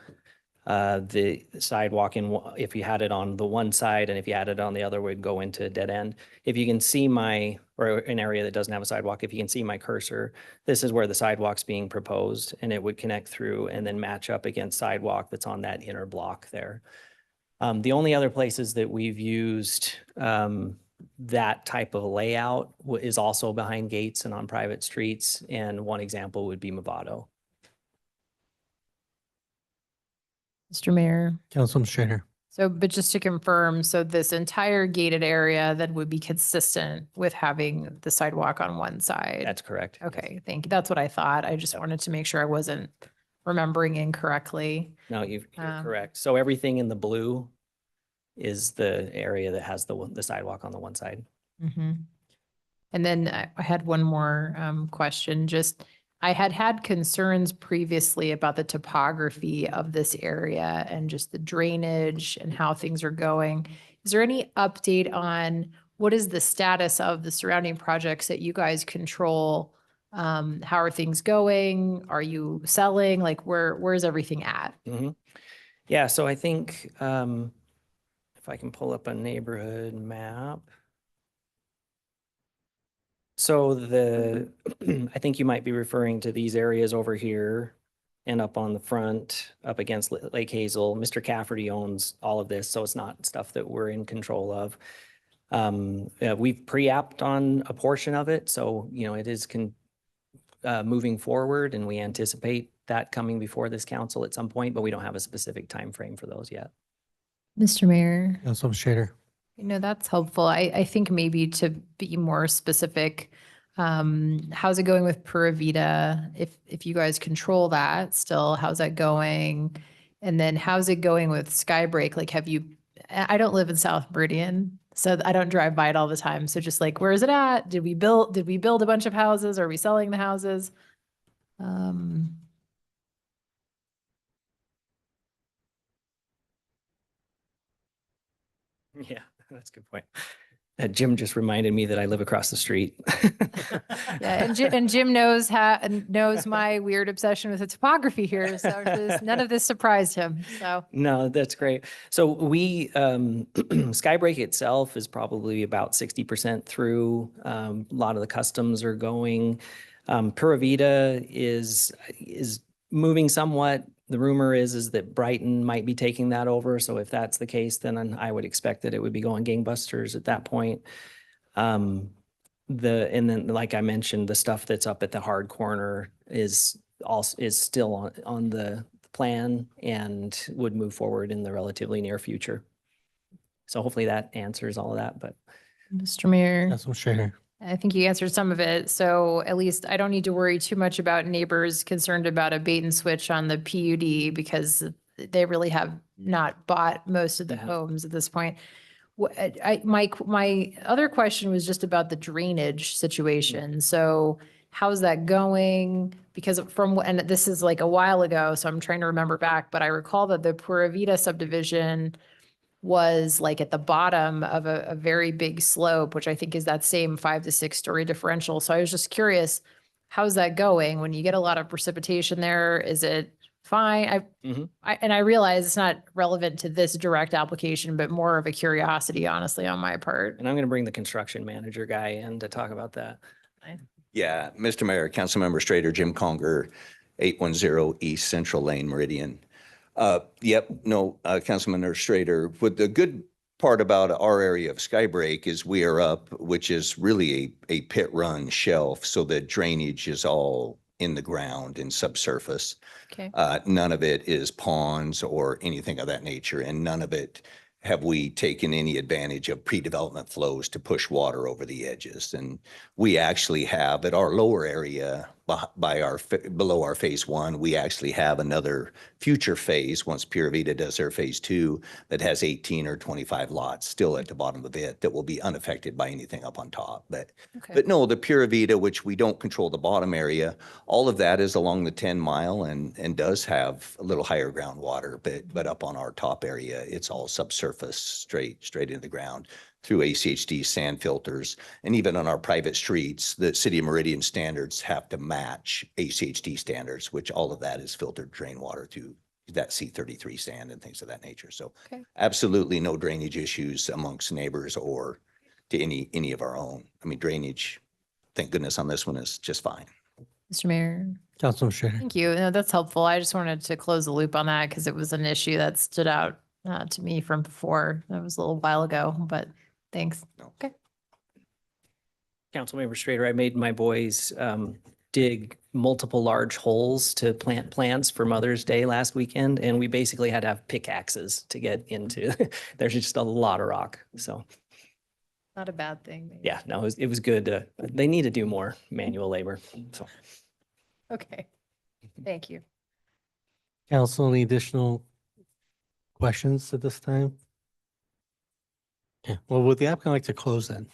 the sidewalk if you had it on the one side and if you had it on the other would go into a dead end. If you can see or an area that doesn't have a sidewalk, if you can see my cursor, this is where the sidewalk's being proposed and it would connect through and then match up against sidewalk that's on that inner block there. The only other places that we've used that type of layout is also behind gates and on private streets. And one example would be Movado. Mr. Mayor. Councilman Schrader. So, but just to confirm, so this entire gated area that would be consistent with having the sidewalk on one side? That's correct. Okay, thank you. That's what I thought. I just wanted to make sure I wasn't remembering incorrectly. No, you're correct. So everything in the blue is the area that has the sidewalk on the one side. Mm-hmm. And then I had one more question. Just, I had concerns previously about the topography of this area and just the drainage and how things are going. Is there any update on what is the status of the surrounding projects that you guys control? How are things going? Are you selling? Like where is everything at? Mm-hmm. Yeah, so I think if I can pull up a neighborhood map. So I think you might be referring to these areas over here and up on the front, up against Lake Hazel. Mr. Cafferty owns all of this, so it's not stuff that we're in control of. We've pre-apped on a portion of it, so, it is moving forward, and we anticipate that coming before this council at some point, but we don't have a specific time frame for those yet. Mr. Mayor. Councilman Shader. That's helpful. I think maybe to be more specific, how's it going with Pura Vida? If you guys control that still, how's that going? And then how's it going with Skybreak? Like, I don't live in South Meridian, so I don't drive by it all the time. So just like, where is it at? Did we build a bunch of houses? Are we selling the houses? Yeah, that's a good point. Jim just reminded me that I live across the street. Yeah, and Jim knows my weird obsession with the topography here, so none of this surprised him, so. No, that's great. So we, Skybreak itself is probably about 60% through. A lot of the customs are going. Pura Vida is moving somewhat. The rumor is that Brighton might be taking that over. So if that's the case, then I would expect that it would be going gangbusters at that point. And then, like I mentioned, the stuff that's up at the hard corner is still on the plan and would move forward in the relatively near future. So hopefully that answers all of that, but. Mr. Mayor. Councilman Shader. I think you answered some of it. So at least I don't need to worry too much about neighbors concerned about a bait and switch on the PUD because they really have not bought most of the homes at this point. My other question was just about the drainage situation. So how's that going? Because and this is like a while ago, so I'm trying to remember back, but I recall that the Pura Vida subdivision was like at the bottom of a very big slope, which I think is that same 5 to 6 story differential. So I was just curious, how's that going? When you get a lot of precipitation there, is it fine? I realize it's not relevant to this direct application, but more of a curiosity, honestly, on my part. And I'm going to bring the construction manager guy in to talk about that. Yeah, Mr. Mayor, Councilmember Strader, Jim Conger, 810 East Central Lane, Meridian. Councilman Strader, what the good part about our area of Skybreak is we are up, which is really a pit run shelf. So the drainage is all in the ground and subsurface. Okay. None of it is ponds or anything of that nature. And none of it have we taken any advantage of pre-development flows to push water over the edges. And we actually have at our lower area below our phase 1, we actually have another future phase once Pura Vida does their phase 2 that has 18 or 25 lots still at the bottom of it that will be unaffected by anything up on top. But no, the Pura Vida, which we don't control the bottom area, all of that is along the 10 mile and does have a little higher groundwater, but up on our top area, it's all subsurface straight into the ground through ACHD sand filters. And even on our private streets, the City of Meridian standards have to match ACHD standards, which all of that is filtered drain water through that C33 sand and things of that nature. So absolutely no drainage issues amongst neighbors or to any of our own. I mean, drainage, thank goodness on this one is just fine. Mr. Mayor. Councilman Shader. Thank you. No, that's helpful. I just wanted to close the loop on that because it was an issue that stood out to me from before. That was a little while ago, but thanks. Okay. Councilmember Strader, I made my boys dig multiple large holes to plant plants for Mother's Day last weekend, and we basically had to have pickaxes to get into. There's just a lot of rock, so. Not a bad thing. Maybe. Yeah, no, it was good. They need to do more manual labor, so. Okay. Thank you. Council, any additional questions at this time? Yeah, well, would the applicant like to close then?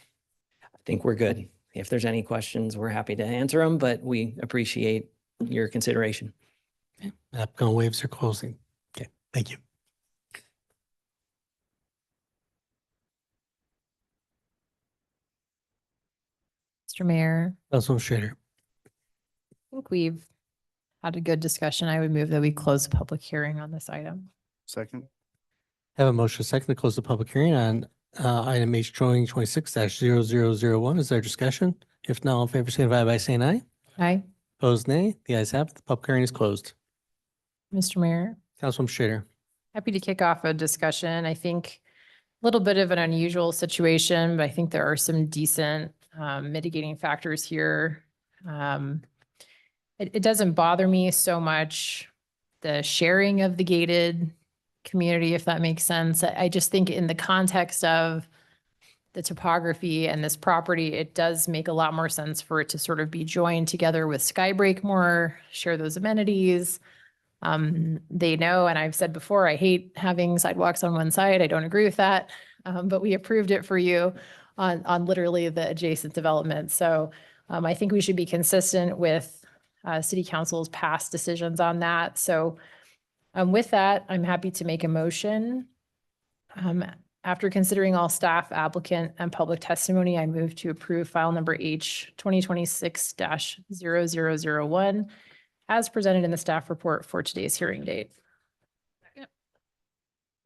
I think we're good. If there's any questions, we're happy to answer them, but we appreciate your consideration. Applicant waives her closing. Okay, thank you. Mr. Mayor. Councilman Shader. I think we've had a good discussion. I would move that we close the public hearing on this item. Second. Have a motion second to close the public hearing on item H 2026-0001. Is there discussion? If not, all in favor, signify by saying aye. Aye. Opposed, nay. The ayes have it. The public hearing is closed. Mr. Mayor. Councilman Shader. Happy to kick off a discussion. I think little bit of an unusual situation, but I think there are some decent mitigating factors here. It doesn't bother me so much the sharing of the gated community, if that makes sense. I just think in the context of the topography and this property, it does make a lot more sense for it to sort of be joined together with Skybreak more, share those amenities. They know, and I've said before, I hate having sidewalks on one side. I don't agree with that. But we approved it for you on literally the adjacent development. So I think we should be consistent with city council's past decisions on that. So with that, I'm happy to make a motion. After considering all staff, applicant, and public testimony, I move to approve file number H 2026-0001 as presented in the staff report for today's hearing date.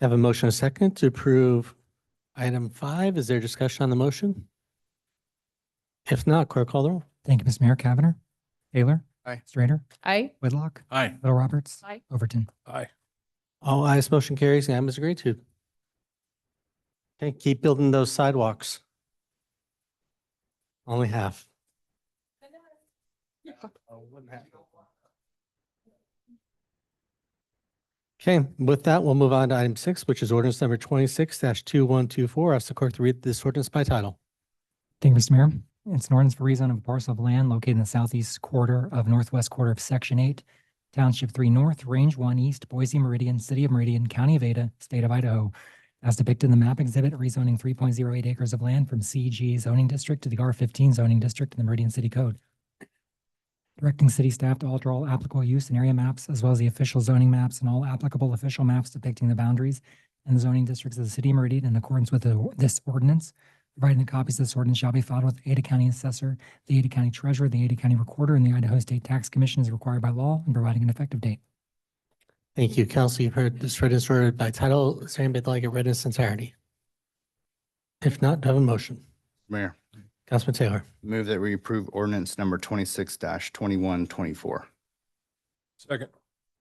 Have a motion, a second to approve item 5. Is there discussion on the motion? If not, clerk call the roll. Thank you, Ms. Mayor. Cavanagh. Taylor. Aye. Strater. Aye. Whitlock. Aye. Little Roberts. Aye. Overton. Aye. All ayes, motion carries. And item is agreed to. Okay, keep building those sidewalks. Only half. Okay, with that, we'll move on to item 6, which is ordinance number 26-2124. Ask the clerk to read this ordinance by title. Thank you, Mr. Mayor. It's an ordinance for rezone of a parcel of land located in the southeast quarter of northwest quarter of Section 8, Township 3 North, Range 1 East, Boise Meridian, City of Meridian, County of Ada, State of Idaho, as depicted in the map exhibit, rezoning 3.08 acres of land from CG zoning district to the R15 zoning district in the Meridian City Code. Directing city staff to alter all applicable use and area maps, as well as the official zoning maps and all applicable official maps depicting the boundaries and the zoning districts of the city of Meridian in accordance with this ordinance. Providing the copies of this ordinance shall be filed with the Ada County Assessor, the Ada County Treasurer, the Ada County Recorder, and the Idaho State Tax Commission as required by law, and providing an effective date. Thank you. Council, you've heard this ordinance read by title. Is there anybody that'd like it read in its entirety? If not, do I have a motion? Mayor, Councilman Taylor. move that we approve ordinance number 26-2124. Second.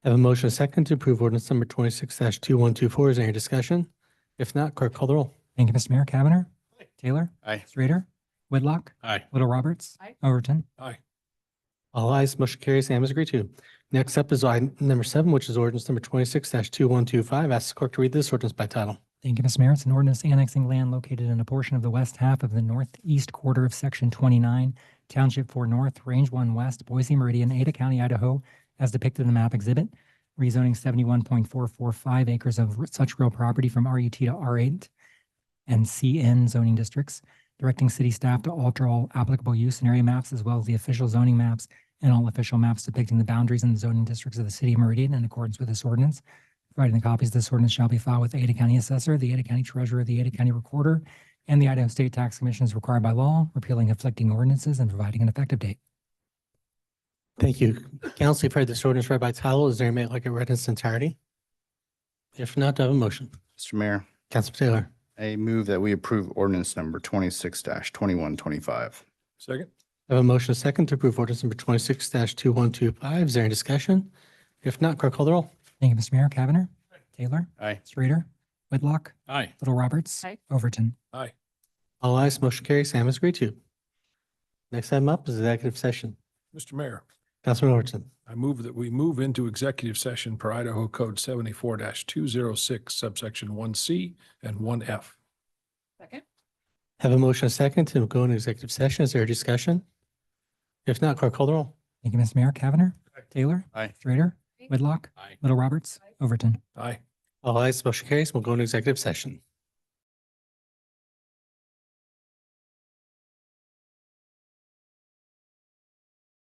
I have a motion, a second to approve ordinance number 26-2124. Is there any discussion? If not, clerk call the roll. Thank you, Mr. Mayor. Cavanagh. Taylor. Aye. Strater. Whitlock. Aye. Little Roberts. Aye. Overton. Aye. All ayes, motion carries. And is agreed to. Next up is item number 7, which is ordinance number 26-2125. Ask the clerk to read this ordinance by title. Thank you, Mr. Mayor. It's an ordinance annexing land located in a portion of the west half of the northeast quarter of Section 29, Township 4 North, Range 1 West, Boise Meridian, Ada County, Idaho, as depicted in the map exhibit, rezoning 71.445 acres of such real property from RUT to R8 and CN zoning districts, directing city staff to alter all applicable use and area maps, as well as the official zoning maps and all official maps depicting the boundaries and the zoning districts of the city of Meridian in accordance with this ordinance. Providing the copies of this ordinance shall be filed with the Ada County Assessor, the Ada County Treasurer, the Ada County Recorder, and the Idaho State Tax Commission as required by law, repealing conflicting ordinances and providing an effective date. Thank you. Council, you've heard this ordinance read by title. Is there anybody that'd like it read in its entirety? If not, do I have a motion? Mr. Mayor, Councilman Taylor. I move that we approve ordinance number 26-2125. Second. I have a motion, a second to approve ordinance number 26-2125. Is there any discussion? If not, clerk call the roll. Thank you, Mr. Mayor. Cavanagh. Taylor. Aye. Strater. Whitlock. Aye. Little Roberts. Aye. Overton. Aye. All ayes, motion carries. Sam is agreed to. Next item up is executive session. Mr. Mayor, Councilman Overton. I move that we move into executive session per Idaho Code 74-206 subsection 1C and 1F. Second. Have a motion, a second to go into executive session. Is there a discussion? If not, clerk call the roll. Thank you, Mr. Mayor. Cavanagh. Taylor. Aye. Strater. Whitlock. Aye. Little Roberts. Overton. Aye. All ayes, motion carries. We'll go into executive session.